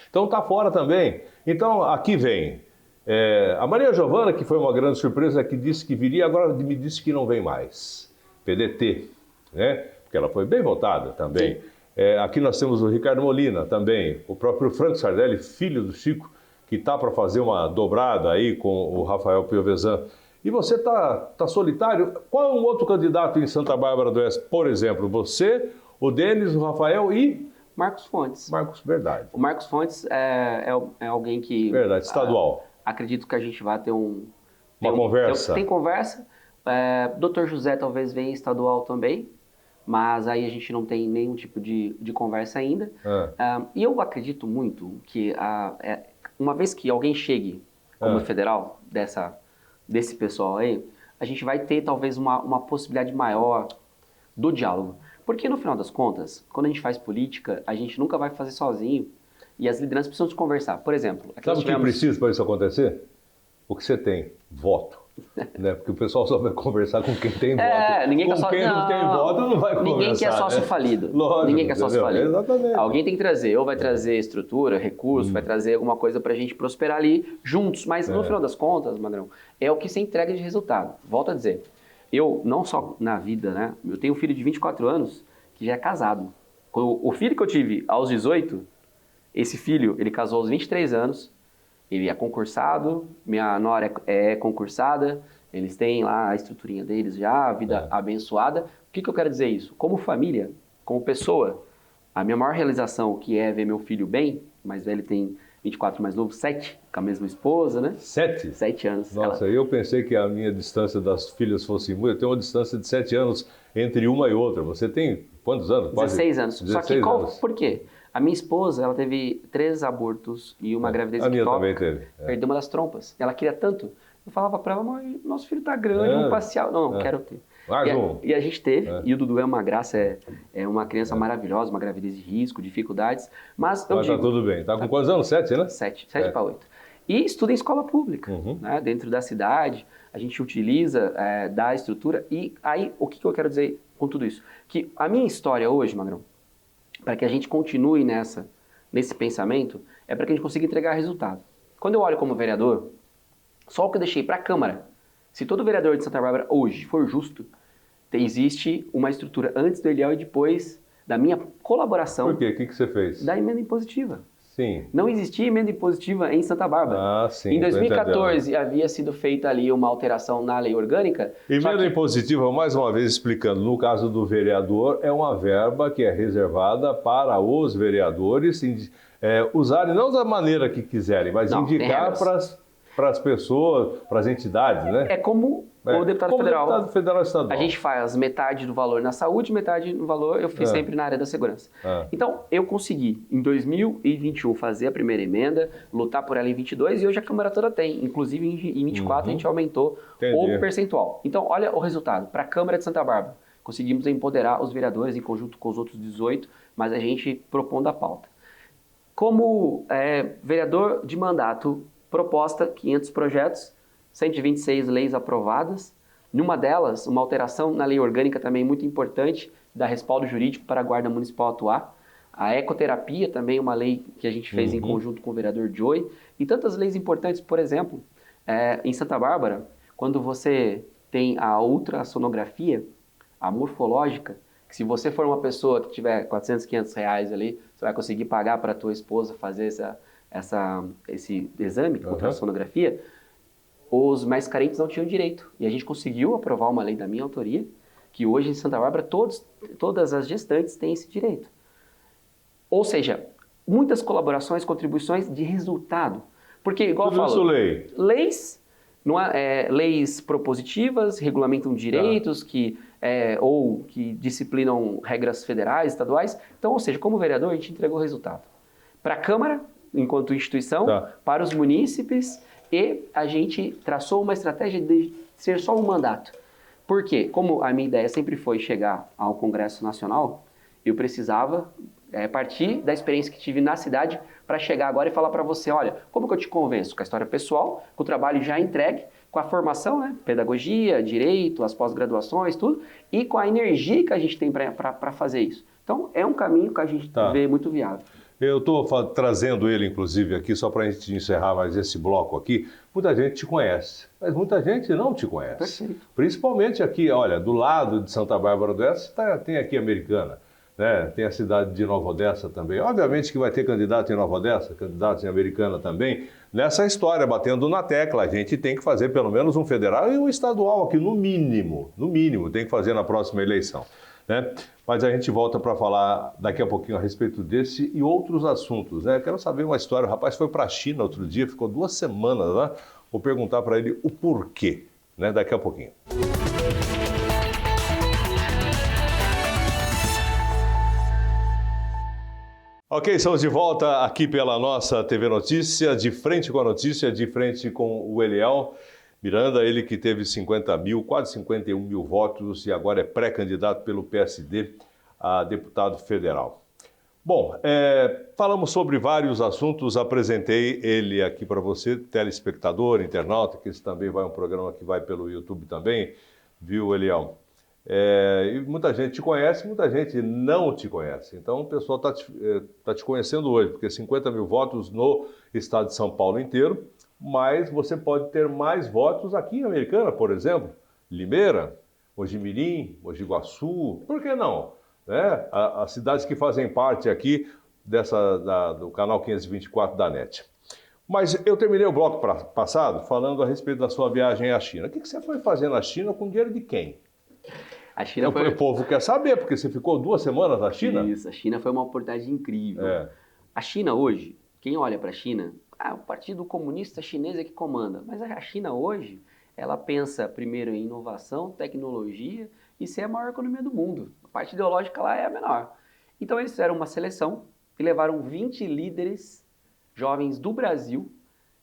Então está fora também. Então aqui vem a Maria Giovana, que foi uma grande surpresa, que disse que viria, agora me disse que não vem mais. PDT, né? Porque ela foi bem votada também. Aqui nós temos o Ricardo Molina também, o próprio Franco Sardelli, filho do Chico, que está para fazer uma dobrada aí com o Rafael Piovesan. E você está solitário? Qual é um outro candidato em Santa Bárbara do Oeste? Por exemplo, você, o Denis, o Rafael e... Marcos Fontes. Marcos, verdade. O Marcos Fontes é alguém que... Verdade, estadual. Acredito que a gente vai ter uma conversa. Tem conversa. Dr. José talvez venha estadual também, mas aí a gente não tem nenhum tipo de conversa ainda. E eu acredito muito que uma vez que alguém chegue como federal desse pessoal aí, a gente vai ter talvez uma possibilidade maior do diálogo. Porque no final das contas, quando a gente faz política, a gente nunca vai fazer sozinho e as lideranças precisam de conversar. Por exemplo... Sabe o que precisa para isso acontecer? O que você tem? Voto. Né? Porque o pessoal só vai conversar com quem tem voto. Ninguém com quem não tem voto não vai conversar. Ninguém quer sócio falido. Lógico, ninguém quer sócio falido. Exatamente. Alguém tem que trazer. Ou vai trazer estrutura, recurso, vai trazer alguma coisa para a gente prosperar ali juntos. Mas no final das contas, Magrão, é o que se entrega de resultado. Volto a dizer. Eu, não só na vida, né? Eu tenho um filho de 24 anos que já é casado. O filho que eu tive aos 18, esse filho, ele casou aos 23 anos, ele é concursado, minha nora é concursada, eles têm lá a estruturinha deles já, a vida abençoada. O que eu quero dizer isso? Como família, como pessoa, a minha maior realização, que é ver meu filho bem, mais velho tem 24, mais novo, 7, com a mesma esposa, né? 7? 7 anos. Nossa, eu pensei que a minha distância das filhas fosse muito. Eu tenho uma distância de 7 anos entre uma e outra. Você tem quantos anos? 16 anos. 16 Só que anos. por quê? A minha esposa, ela teve 3 abortos e uma gravidez ectópica. A minha também teve. Perdeu uma das trompas. Ela queria tanto. Eu falava pra ela, mãe, nosso filho tá grande, vamos passear. Não, quero ter. E a gente teve, e o Dudu é uma graça, é uma criança maravilhosa, uma gravidez de risco, dificuldades, mas eu digo... tá tudo bem. Tá com quantos anos? 7, né? 7 para 8. E estuda em escola pública, né? Dentro da cidade, a gente utiliza da estrutura. E aí, o que eu quero dizer com tudo isso? Que a minha história hoje, Magrão, para que a gente continue nesse pensamento, é para que a gente consiga entregar resultado. Quando eu olho como vereador, só o que eu deixei para a Câmara, se todo vereador de Santa Bárbara hoje for justo, existe uma estrutura antes do Eliel e depois da minha colaboração. Por quê? O que você fez? Da emenda impositiva. Sim. Não existia emenda impositiva em Santa Bárbara. Sim. Em 2014 havia sido feita ali uma alteração na lei orgânica. Emenda impositiva, mais uma vez explicando, no caso do vereador, é uma verba que é reservada para os vereadores usarem, não da maneira que quiserem, mas indicar para as pessoas, para as entidades, né? É como o deputado federal. Deputado federal estadual. A gente faz metade do valor na saúde, metade do valor eu fiz sempre na área da segurança. Então, eu consegui, em 2021, fazer a primeira emenda, lutar por ela em 22 e hoje a Câmara toda tem. Inclusive, em 24 a gente aumentou o percentual. Então, olha o resultado. Para a Câmara de Santa Bárbara, conseguimos empoderar os vereadores em conjunto com os outros 18, mas a gente propondo a pauta. Como vereador de mandato, proposta, 500 projetos, 126 leis aprovadas. Numa delas, uma alteração na lei orgânica também muito importante, dá respaldo jurídico para a Guarda Municipal atuar. A ecoterapia também, uma lei que a gente fez em conjunto com o vereador Joey. E tantas leis importantes, por exemplo, em Santa Bárbara, quando você tem a ultrassonografia, a morfológica, que se você for uma pessoa que tiver 400, 500 reais ali, você vai conseguir pagar para a tua esposa fazer esse exame, ultrassonografia, os mais carentes não tinham direito. E a gente conseguiu aprovar uma lei da minha autoria, que hoje em Santa Bárbara todas as gestantes têm esse direito. Ou seja, muitas colaborações, contribuições de resultado. Porque, igual eu falo, leis propositivas, regulamentam direitos ou que disciplinam regras federais, estaduais. Então, ou seja, como vereador, a gente entregou o resultado. Para a Câmara, enquanto instituição, para os munícipes, e a gente traçou uma estratégia de ser só um mandato. Por quê? Como a minha ideia sempre foi chegar ao Congresso Nacional, eu precisava partir da experiência que tive na cidade para chegar agora e falar para você, olha, como que eu te convenço? Com a história pessoal, com o trabalho já entregue, com a formação, né? Pedagogia, direito, as pós-graduações, tudo, e com a energia que a gente tem para fazer isso. Então, é um caminho que a gente vê muito viável. Eu estou trazendo ele, inclusive, aqui, só para a gente encerrar mais esse bloco aqui. Muita gente te conhece, mas muita gente não te conhece. Perfeito. Principalmente aqui, olha, do lado de Santa Bárbara do Oeste, tem aqui Americana. né? Tem a cidade de Nova Odessa também. Obviamente que vai ter candidato em Nova Odessa, candidato em Americana também. Nessa história, batendo na tecla, a gente tem que fazer pelo menos um federal e um estadual aqui, no mínimo, tem que fazer na próxima eleição, né? Mas a gente volta para falar daqui a pouquinho a respeito desse e outros assuntos, né? Quero saber uma história. O rapaz foi para a China outro dia, ficou 2 semanas lá. Vou perguntar para ele o porquê, né? Daqui a pouquinho. Ok, estamos de volta aqui pela nossa TV Notícia, de frente com a notícia, de frente com o Eliel Miranda, ele que teve 50 mil, quase 51 mil votos e agora é pré-candidato pelo PSD a deputado federal. Bom, falamos sobre vários assuntos, apresentei ele aqui para você, telespectador, internauta, que esse também vai um programa que vai pelo YouTube também, viu, Eliel? E muita gente te conhece, muita gente não te conhece. Então o pessoal tá te conhecendo hoje, porque 50 mil votos no estado de São Paulo inteiro, mas você pode ter mais votos aqui em Americana, por exemplo, Limeira, Mojimirim, Mogi Guaçu, por que não? Né? As cidades que fazem parte aqui do canal 524 da NET. Mas eu terminei o bloco passado falando a respeito da sua viagem à China. O que você foi fazer na China com dinheiro de quem? A China foi... O povo quer saber, porque você ficou 2 semanas na China? Isso, a China foi uma oportunidade incrível. A China hoje, quem olha para a China, o Partido Comunista Chinês é que comanda. Mas a China hoje, ela pensa primeiro em inovação, tecnologia e ser a maior economia do mundo. A parte ideológica lá é a menor. Então eles fizeram uma seleção e levaram 20 líderes jovens do Brasil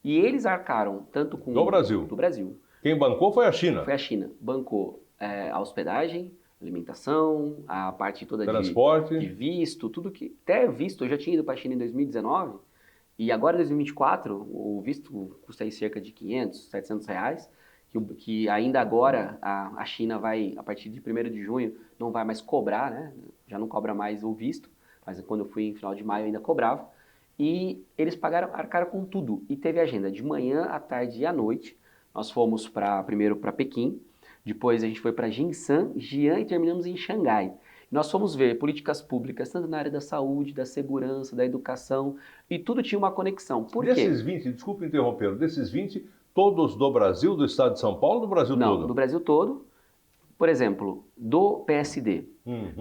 e eles arcaram tanto com... Do Brasil? Do Brasil. Quem bancou foi a China? Foi a China. Bancou a hospedagem, alimentação, a parte toda transporte, de visto, tudo que... Até visto, eu já tinha ido para a China em 2019 e agora em 2024 o visto custa aí cerca de 500, 700 reais, que ainda agora a China vai, a partir de 1º de junho, não vai mais cobrar, né? Já não cobra mais o visto, mas quando eu fui em final de maio ainda cobrava. E eles arcaram com tudo. E teve agenda de manhã, à tarde e à noite. Nós fomos primeiro para Pequim, depois a gente foi para Jinsan, Xi'an e terminamos em Xangai. Nós fomos ver políticas públicas, tanto na área da saúde, da segurança, da educação, e tudo tinha uma conexão. Por quê? Desses 20, desculpe interromper, desses 20, todos do Brasil, do estado de São Paulo, do Brasil todo? Não, do Brasil todo. Por exemplo, do PSD,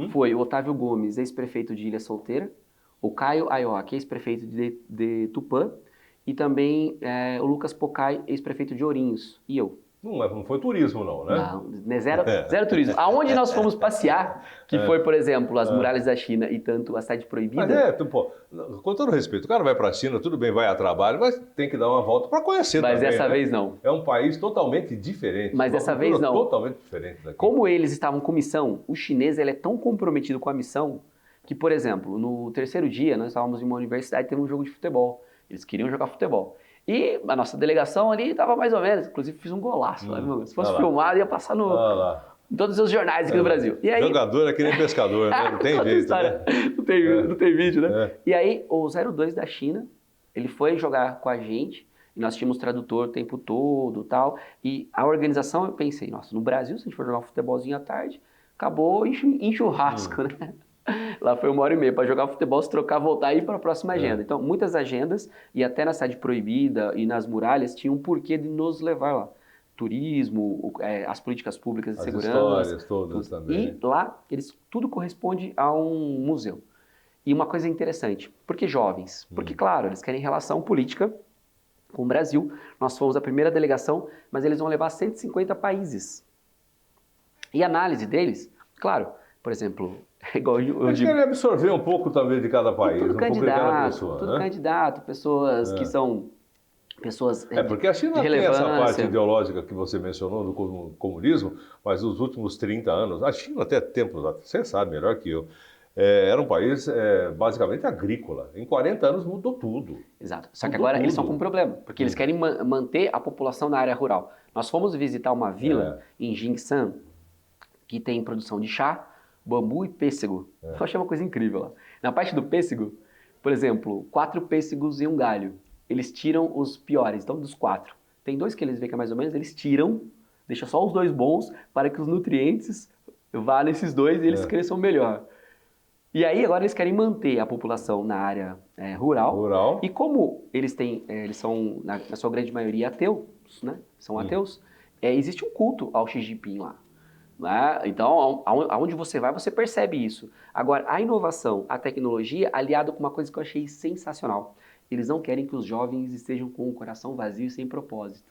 foi o Otávio Gomes, ex-prefeito de Ilha Solteira, o Caio Aioki, ex-prefeito de Tupã, e também o Lucas Pocai, ex-prefeito de Ourinhos, e eu. Não foi turismo não, né? Não, zero turismo. Aonde nós fomos passear, que foi, por exemplo, as muralhas da China e tanto a cidade proibida... Mas com todo respeito, o cara vai para a China, tudo bem, vai a trabalho, mas tem que dar uma volta para conhecer também. Mas dessa vez não. É um país totalmente diferente. Mas dessa vez não. Totalmente diferente daqui. Como eles estavam com missão, o chinês ele é tão comprometido com a missão que, por exemplo, no 3º dia, nós estávamos em uma universidade e teve um jogo de futebol. Eles queriam jogar futebol. E a nossa delegação ali estava mais ou menos, inclusive fiz um golaço. Se fosse filmado, ia passar em todos os jornais aqui do Brasil. E aí, jogador é que nem pescador, né? Não tem jeito, né? Não tem vídeo, né? E aí, o 02 da China, ele foi jogar com a gente, e nós tínhamos tradutor o tempo todo e tal. E a organização, eu pensei, nossa, no Brasil, se a gente for jogar um futebolzinho à tarde, acabou em churrasco, né? Lá foi 1h30 para jogar futebol, se trocar, voltar e ir para a próxima agenda. Então, muitas agendas, e até na cidade proibida e nas muralhas, tinha um porquê de nos levar lá. Turismo, as políticas públicas de segurança. As histórias todas também. E lá, tudo corresponde a um museu. E uma coisa interessante, por que jovens? Porque, claro, eles querem relação política com o Brasil. Nós fomos a primeira delegação, mas eles vão levar 150 países. E a análise deles, claro, por exemplo... Igual Eles querem absorver um pouco também de cada país, tudo um pouco de cada pessoa. Tudo candidato, pessoas que são pessoas porque a China tem essa parte ideológica que você mencionou do comunismo, mas nos últimos 30 anos, a China até tempos, você sabe melhor que eu, era um país basicamente agrícola. Em 40 anos mudou tudo. Exato. Só que agora eles estão com um problema, porque eles querem manter a população na área rural. Nós fomos visitar uma vila em Jinsan, que tem produção de chá, bambu e pêssego. Eu achei uma coisa incrível lá. Na parte do pêssego, por exemplo, 4 pêssegos e um galho. Eles tiram os piores, então dos 4. Tem 2 que eles veem que é mais ou menos, eles tiram, deixam só os 2 bons para que os nutrientes vá nesses 2 e eles cresçam melhor. E aí agora eles querem manter a população na área rural. E como eles são, na sua grande maioria, ateus, né? São ateus, existe um culto ao Xi Jinping lá. Né? Então, aonde você vai, você percebe isso. Agora, a inovação, a tecnologia, aliado com uma coisa que eu achei sensacional. Eles não querem que os jovens estejam com o coração vazio e sem propósito.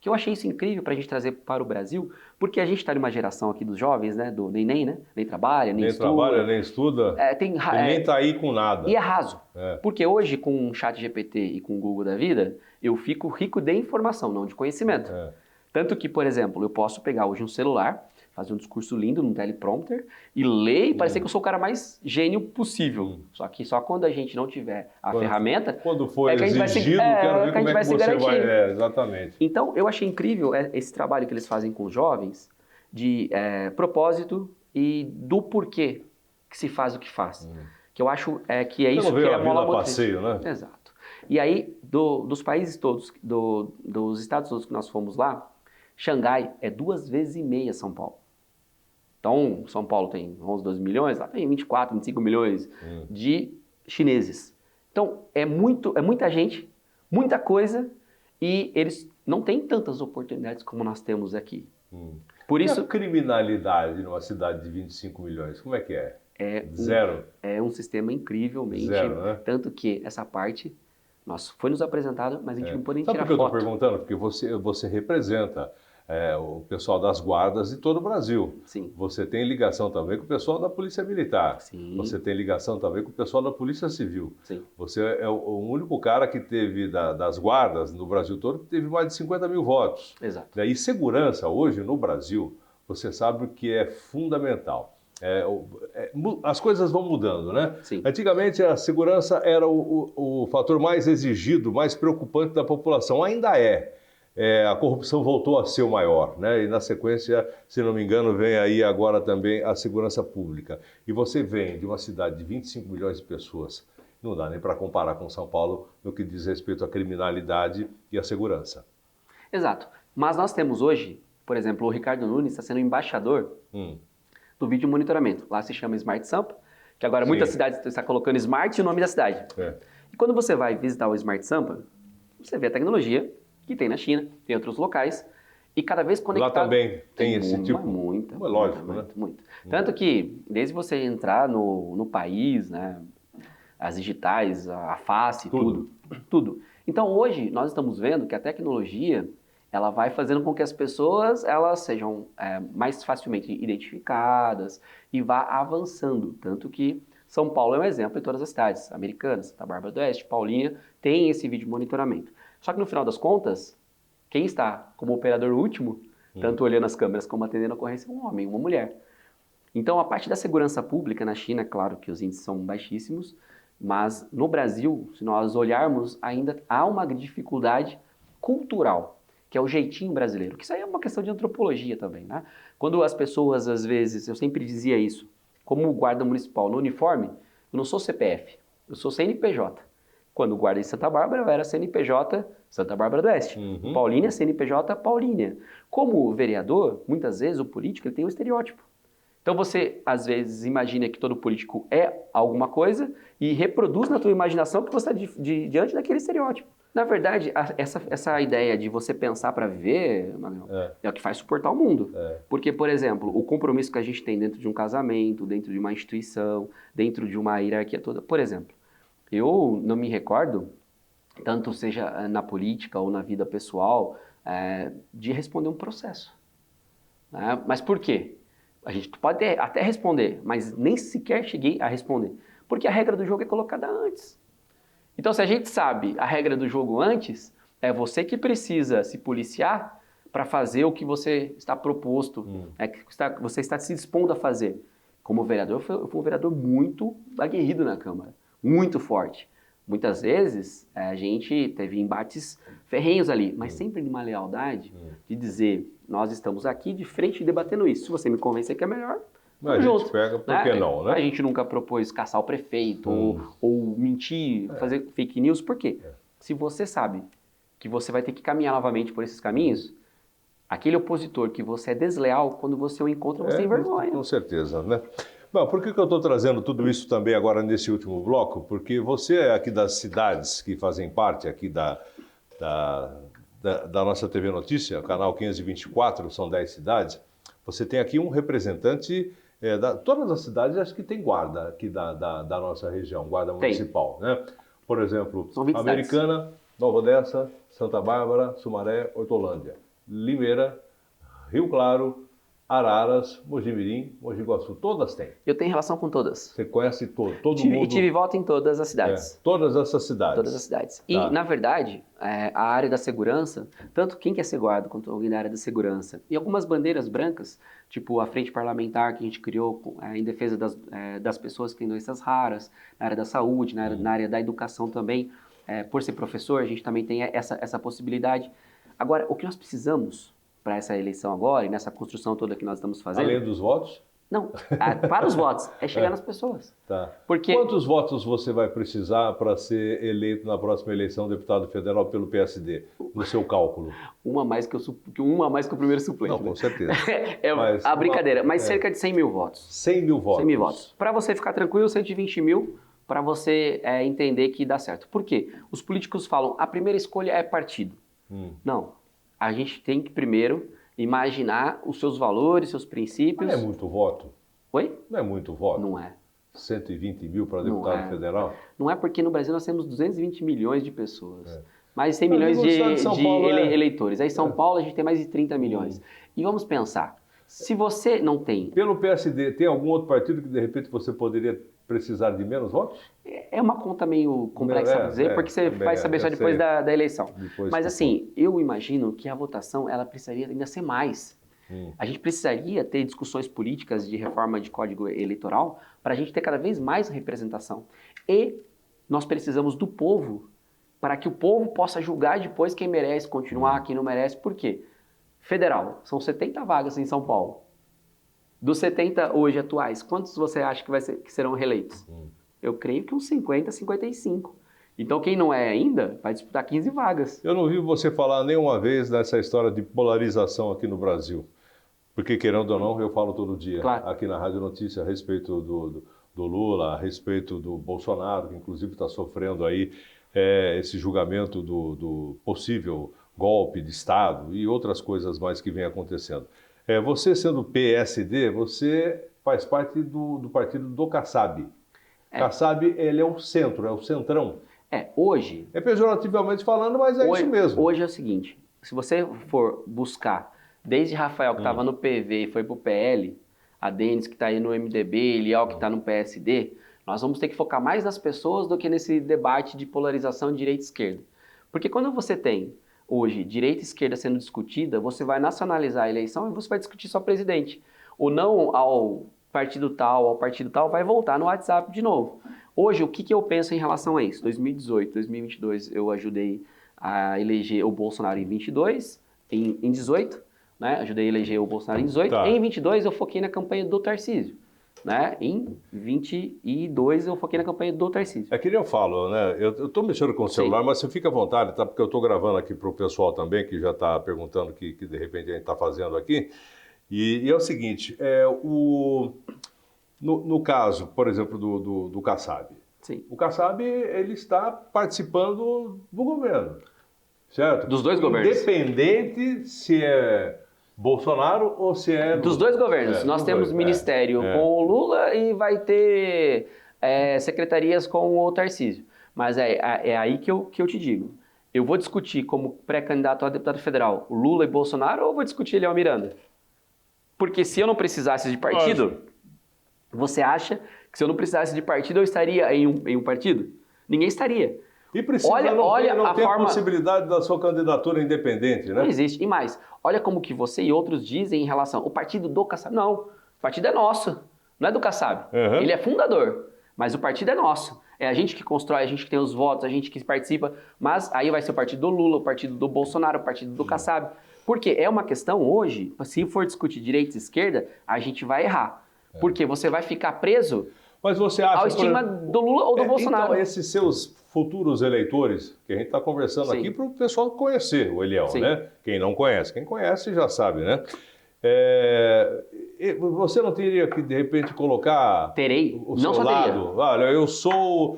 Que eu achei isso incrível para a gente trazer para o Brasil, porque a gente está numa geração aqui dos jovens, né, do nem, né? Nem trabalha, nem estuda. Nem trabalha, nem estuda, e nem está aí com nada. E é raso. Porque hoje, com o ChatGPT e com o Google da vida, eu fico rico de informação, não de conhecimento. Tanto que, por exemplo, eu posso pegar hoje um celular, fazer um discurso lindo num teleprompter e ler e parecer que eu sou o cara mais gênio possível. Só que só quando a gente não tiver a ferramenta... Quando for exigido, quero ver como é que você vai... exatamente. Então, eu achei incrível esse trabalho que eles fazem com os jovens de propósito e do porquê que se faz o que faz. Que eu acho que é isso que é a mola passeio, né? Exato. E aí, dos países todos, dos estados todos que nós fomos lá, Xangai é 2,5 vezes São Paulo. Então, São Paulo tem 11, 12 milhões, lá tem 24, 25 milhões de chineses. Então, é muita gente, muita coisa, e eles não têm tantas oportunidades como nós temos aqui. Por isso, e a criminalidade numa cidade de 25 milhões, como é que é? Zero? É um sistema incrivelmente... Zero, né? Tanto que essa parte foi nos apresentado, mas a gente não pode nem tirar foto. Sabe por que eu estou perguntando? Porque você representa... o pessoal das guardas de todo o Brasil. Sim. Você tem ligação também com o pessoal da Polícia Militar. Sim. Você tem ligação também com o pessoal da Polícia Civil. Sim. Você é o único cara que teve, das guardas no Brasil todo, que teve mais de 50 mil votos. Exato. E segurança hoje no Brasil, você sabe que é fundamental. As coisas vão mudando, né? Sim. Antigamente a segurança era o fator mais exigido, mais preocupante da população. Ainda é. A corrupção voltou a ser o maior, né? E na sequência, se não me engano, vem aí agora também a segurança pública. E você vem de uma cidade de 25 milhões de pessoas, não dá nem para comparar com São Paulo no que diz respeito à criminalidade e à segurança. Exato. Mas nós temos hoje, por exemplo, o Ricardo Nunes está sendo embaixador do vídeo monitoramento. Lá se chama Smart Sampa, que agora muitas cidades estão colocando Smart e o nome da cidade. E quando você vai visitar o Smart Sampa, você vê a tecnologia que tem na China, tem outros locais, e cada vez conectado... Lá também tem esse tipo... Muita, lógico, né? Muito. Tanto que, desde você entrar no país, né, as digitais, a face, tudo. Então, hoje, nós estamos vendo que a tecnologia, ela vai fazendo com que as pessoas, elas sejam mais facilmente identificadas e vá avançando. Tanto que São Paulo é um exemplo em todas as cidades, Americanas, Santa Bárbara do Oeste, Paulínia, tem esse vídeo monitoramento. Só que no final das contas, quem está como operador último, tanto olhando as câmeras como atendendo a ocorrência, é um homem, uma mulher. Então, a parte da segurança pública na China, claro que os índices são baixíssimos, mas no Brasil, se nós olharmos, ainda há uma dificuldade cultural, que é o jeitinho brasileiro, que isso aí é uma questão de antropologia também, né? Quando as pessoas, às vezes, eu sempre dizia isso, como guarda municipal no uniforme, eu não sou CPF, eu sou CNPJ. Quando guarda em Santa Bárbara, eu era CNPJ Santa Bárbara do Oeste. Paulínia, CNPJ Paulínia. Como vereador, muitas vezes o político ele tem um estereótipo. Então você, às vezes, imagina que todo político é alguma coisa e reproduz na tua imaginação que você está diante daquele estereótipo. Na verdade, essa ideia de você pensar para viver, Manuel, é o que faz suportar o mundo. Porque, por exemplo, o compromisso que a gente tem dentro de um casamento, dentro de uma instituição, dentro de uma hierarquia toda. Por exemplo, eu não me recordo, tanto seja na política ou na vida pessoal, de responder um processo. Né? Mas por quê? A gente pode até responder, mas nem sequer cheguei a responder. Porque a regra do jogo é colocada antes. Então, se a gente sabe a regra do jogo antes, é você que precisa se policiar para fazer o que você está proposto, que você está se dispondo a fazer. Como vereador, eu fui um vereador muito aguerrido na Câmara, muito forte. Muitas vezes a gente teve embates ferrenhos ali, mas sempre numa lealdade de dizer, nós estamos aqui de frente debatendo isso. Se você me convencer que é melhor, a gente pega, por que não, né? A gente nunca propôs caçar o prefeito ou mentir, fazer fake news, por quê? Se você sabe que você vai ter que caminhar novamente por esses caminhos, aquele opositor que você é desleal, quando você o encontra, você tem vergonha. Com certeza, né? Bom, por que eu estou trazendo tudo isso também agora nesse último bloco? Porque você é aqui das cidades que fazem parte aqui da nossa TV Notícia, canal 524, são 10 cidades. Você tem aqui um representante, todas as cidades acho que tem guarda aqui da nossa região, guarda municipal, né? Por exemplo, Americana, Nova Odessa, Santa Bárbara, Sumaré, Hortolândia, Limeira, Rio Claro, Araras, Mojimirim, Mogi Guaçu, todas têm. Eu tenho relação com todas. Você conhece todo mundo? E tive voto em todas as cidades. Todas essas cidades. Todas as cidades. E, na verdade, a área da segurança, tanto quem quer ser guarda quanto alguém da área da segurança, e algumas bandeiras brancas, tipo a frente parlamentar que a gente criou em defesa das pessoas que têm doenças raras, na área da saúde, na área da educação também, por ser professor, a gente também tem essa possibilidade. Agora, o que nós precisamos para essa eleição agora e nessa construção toda que nós estamos fazendo... Além dos votos? Não, para os votos, é chegar nas pessoas. Tá. Porque... Quantos votos você vai precisar para ser eleito na próxima eleição deputado federal pelo PSD, no seu cálculo? Uma a mais que o primeiro suplente. Não, com certeza. Brincadeira, mas cerca de 100 mil votos. 100 mil votos? 100 mil votos. Para você ficar tranquilo, 120 mil, para você entender que dá certo. Por quê? Os políticos falam, a primeira escolha é partido. Não. A gente tem que primeiro imaginar os seus valores, seus princípios. Não é muito voto? Oi? Não é muito voto? Não é. 120 mil para deputado federal? Não é, porque no Brasil nós temos 220 milhões de pessoas. Mais de 100 milhões de eleitores. Aí em São Paulo a gente tem mais de 30 milhões. E vamos pensar, se você não tem... Pelo PSD, tem algum outro partido que de repente você poderia precisar de menos votos? É uma conta meio complexa de dizer, porque você vai saber só depois da eleição. Mas assim, eu imagino que a votação ela precisaria ainda ser mais. A gente precisaria ter discussões políticas de reforma de código eleitoral para a gente ter cada vez mais representação. E nós precisamos do povo para que o povo possa julgar depois quem merece continuar, quem não merece. Por quê? Federal, são 70 vagas em São Paulo. Dos 70 hoje atuais, quantos você acha que serão reeleitos? Eu creio que uns 50, 55. Então quem não é ainda vai disputar 15 vagas. Eu não vi você falar nenhuma vez nessa história de polarização aqui no Brasil. Porque, querendo ou não, eu falo todo dia aqui na Rádio Notícia a respeito do Lula, a respeito do Bolsonaro, que inclusive está sofrendo aí esse julgamento do possível golpe de Estado e outras coisas mais que vem acontecendo. Você sendo PSD, você faz parte do partido do Kassab. Kassab, ele é o centro, é o centrão. Hoje... É pejorativamente falando, mas isso mesmo. Hoje é o seguinte, se você for buscar, desde Rafael, que estava no PV e foi para o PL, a Denis, que está aí no MDB, Eliel, que está no PSD, nós vamos ter que focar mais nas pessoas do que nesse debate de polarização direita e esquerda. Porque quando você tem... hoje, direita e esquerda sendo discutida, você vai nacionalizar a eleição e você vai discutir só presidente. O não ao partido tal, vai voltar no WhatsApp de novo. Hoje, o que eu penso em relação a isso? 2018, 2022, eu ajudei a eleger o Bolsonaro em 18, né? Ajudei a eleger o Bolsonaro em 18. Tá. Em 22, eu foquei na campanha do Tarcísio. Né? Em 22 eu foquei na campanha do Tarcísio. É que nem eu falo, né? Eu estou mexendo com o celular, mas você fica à vontade, tá? Porque eu estou gravando aqui para o pessoal também, que já está perguntando o que de repente a gente está fazendo aqui. E é o seguinte, no caso, por exemplo, do Kassab. Sim. O Kassab, ele está participando do governo, certo? Dos dois governos. Independente se é Bolsonaro ou se é... Dos dois governos. Nós temos ministério com o Lula e vai ter secretarias com o Tarcísio. Mas é aí que eu te digo. Eu vou discutir como pré-candidato a deputado federal o Lula e Bolsonaro ou vou discutir Eliel Miranda? Porque se eu não precisasse de partido, você acha que se eu não precisasse de partido eu estaria em um partido? Ninguém estaria. E precisa não tem a possibilidade da sua candidatura independente, né? Não existe. E mais, olha como que você e outros dizem em relação ao partido do Kassab. Não, o partido é nosso, não é do Kassab. Ele é fundador, mas o partido é nosso. É a gente que constrói, a gente que tem os votos, a gente que participa, mas aí vai ser o partido do Lula, o partido do Bolsonaro, o partido do Kassab. Porque é uma questão hoje, se for discutir direita e esquerda, a gente vai errar. Porque você vai ficar preso Mas você acha, ao estigma do Lula ou do Bolsonaro. Então, esses seus futuros eleitores, que a gente está conversando aqui para o pessoal conhecer o Eliel, né? Quem não conhece, quem conhece já sabe, né? Você não teria que, de repente, colocar o seu lado? Olha, eu estou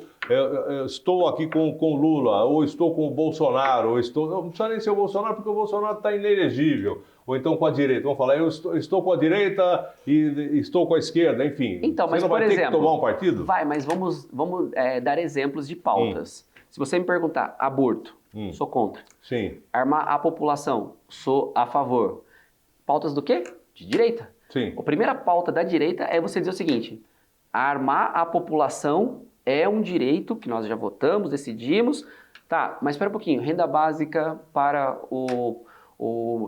aqui com Lula, ou estou com o Bolsonaro, não precisa nem ser o Bolsonaro, porque o Bolsonaro está inelegível. Ou então com a direita. Vamos falar, eu estou com a direita e estou com a esquerda, enfim. Então, mas, você não vai ter que tomar um partido? Vai, mas vamos dar exemplos de pautas. Se você me perguntar, aborto, sou contra. Sim. Armar a população, sou a favor. Pautas do quê? De direita. Sim. A primeira pauta da direita é você dizer o seguinte: armar a população é um direito que nós já votamos, decidimos. Tá, mas espera um pouquinho. Renda básica para o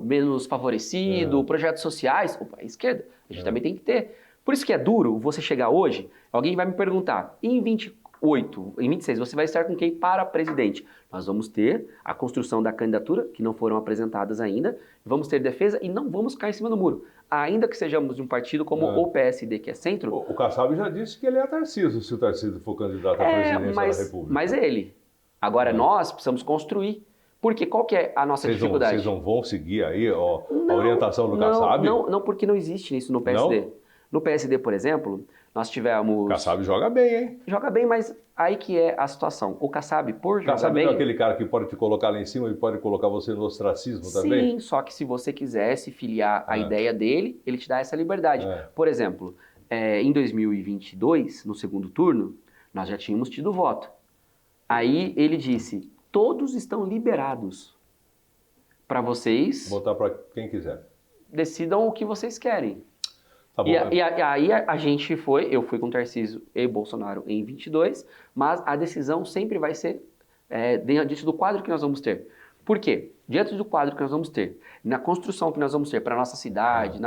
menos favorecido, projetos sociais. Opa, a esquerda, a gente também tem que ter. Por isso que é duro você chegar hoje, alguém vai me perguntar, em 28, em 26, você vai estar com quem para presidente? Nós vamos ter a construção da candidatura, que não foram apresentadas ainda, vamos ter defesa e não vamos cair em cima do muro. Ainda que sejamos de um partido como o PSD, que é centro... O Kassab já disse que ele é Tarcísio, se o Tarcísio for candidato à presidência da República. Mas é ele. Agora nós precisamos construir. Porque qual que é a nossa dificuldade? Vocês não vão seguir aí a orientação do Kassab? Não, porque não existe isso no PSD. Não? No PSD, por exemplo, nós tivemos... O Kassab joga bem, hein? Joga bem, mas aí que é a situação. O Kassab, por jogar Kassab bem... não é aquele cara que pode te colocar lá em cima e pode colocar você no ostracismo também? Sim, só que se você quiser se filiar à ideia dele, ele te dá essa liberdade. Por exemplo, em 2022, no segundo turno, nós já tínhamos tido voto. Aí ele disse... Todos estão liberados para vocês... Votar para quem quiser. Decidam o que vocês querem. Tá bom, e aí a gente eu fui com Tarcísio e Bolsonaro em 22, mas a decisão sempre vai ser diante do quadro que nós vamos ter. Por quê? Diante do quadro que nós vamos ter, na construção que nós vamos ter para a nossa cidade,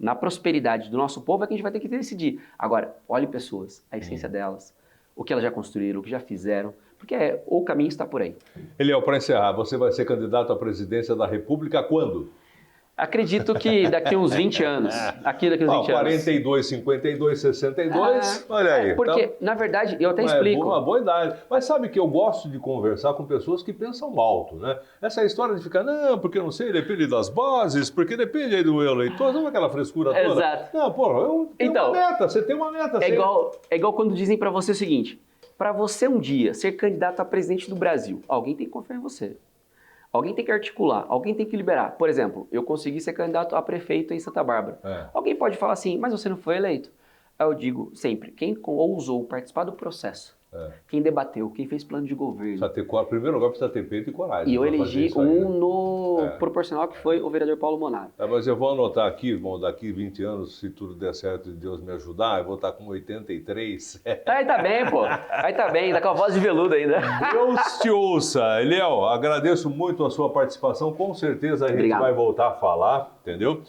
na prosperidade do nosso povo, é que a gente vai ter que decidir. Agora, olhe pessoas, a essência delas, o que elas já construíram, o que já fizeram, porque o caminho está por aí. Eliel, para encerrar, você vai ser candidato à presidência da República quando? Acredito que daqui uns 20 anos. Daqui uns 20 anos. 42, 52, 62, olha aí. Porque, na verdade, eu até explico. É uma boa idade. Mas sabe que eu gosto de conversar com pessoas que pensam alto, né? Essa história de ficar, não, porque eu não sei, depende das bases, porque depende aí do eleitor, não é aquela frescura toda. Exato. Não, porra, eu tenho uma meta, você tem uma meta. É igual quando dizem para você o seguinte, para você um dia ser candidato a presidente do Brasil, alguém tem que confiar em você. Alguém tem que articular, alguém tem que liberar. Por exemplo, eu consegui ser candidato a prefeito em Santa Bárbara. Alguém pode falar assim, mas você não foi eleito. Eu digo sempre, quem ousou participar do processo, quem debateu, quem fez plano de governo. Primeiro lugar precisa ter peito e coragem. E eu elegi no proporcional, que foi o vereador Paulo Monaro. Mas eu vou anotar aqui, bom, daqui 20 anos, se tudo der certo e Deus me ajudar, eu vou estar com 83. Aí tá bem, pô. Aí tá bem, tá com a voz de veludo ainda. Deus te ouça. Eliel, agradeço muito a sua participação. Com certeza a gente vai voltar a falar, entendeu?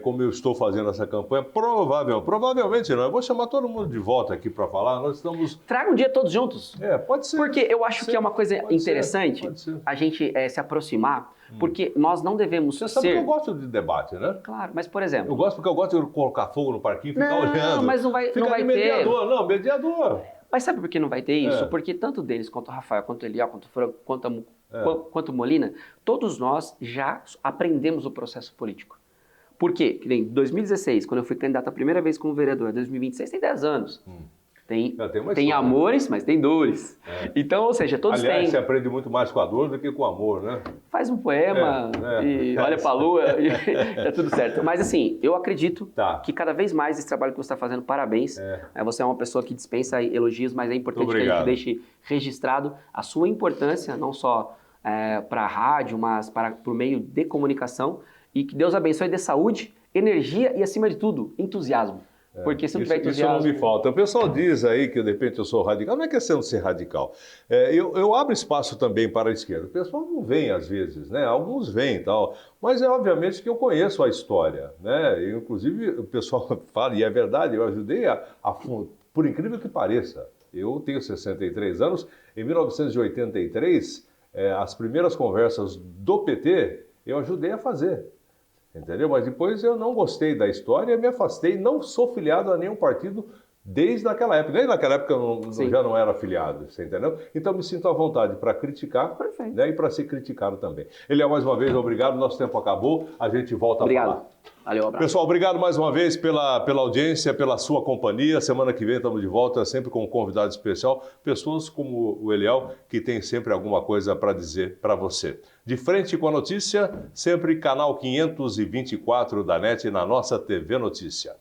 Como eu estou fazendo essa campanha, provavelmente não, eu vou chamar todo mundo de volta aqui para falar, nós estamos... Traga um dia todos juntos. Pode ser. Porque eu acho que é uma coisa interessante a gente se aproximar, porque nós não devemos ser... Você sabe que eu gosto de debate, né? Claro, mas por exemplo... Eu gosto porque eu gosto de colocar fogo no parquinho e ficar olhando. Não, mas não vai ter... Mediador. Mas sabe por que não vai ter isso? Porque tanto deles, quanto o Rafael, quanto o Eliel, quanto o Molina, todos nós já aprendemos o processo político. Por quê? Em 2016, quando eu fui candidato a primeira vez como vereador, em 2026 tem 10 anos. Tem amores, mas tem dores. Então, ou seja, todos têm... Aliás, você aprende muito mais com a dor do que com o amor, né? Faz um poema e olha pra lua e tá tudo certo. Mas assim, eu acredito que cada vez mais esse trabalho que você está fazando, parabéns. Você é uma pessoa que dispensa elogios, mas é importante que a gente deixe registrado a sua importância, não só para a rádio, mas por meio de comunicação. E que Deus abençoe e dê saúde, energia e, acima de tudo, entusiasmo. Porque se não tiver entusiasmo... Isso não me falta. O pessoal diz aí que, de repente, eu sou radical. Não é questão de ser radical. Eu abro espaço também para a esquerda. O pessoal não vem, às vezes, né? Alguns vêm e tal. Mas obviamente que eu conheço a história, né? Eu, inclusive, o pessoal fala, e é verdade, eu ajudei por incrível que pareça. Eu tenho 63 anos. Em 1983, as primeiras conversas do PT, eu ajudei a fazer. Entendeu? Mas depois eu não gostei da história, me afastei, não sou filiado a nenhum partido Desde aquela época. Desde naquela época eu já não era afiliado, você entendeu? Então me sinto à vontade para criticar, né, e para ser criticado também. Eliel, mais uma vez, obrigado. Nosso tempo acabou. A gente volta a falar. Valeu, abraço. Pessoal, obrigado mais uma vez pela audiência, pela sua companhia. Semana que vem estamos de volta, sempre com um convidado especial. Pessoas como o Eliel, que tem sempre alguma coisa para dizer para você. De frente com a notícia, sempre canal 524 da NET na nossa TV Notícia.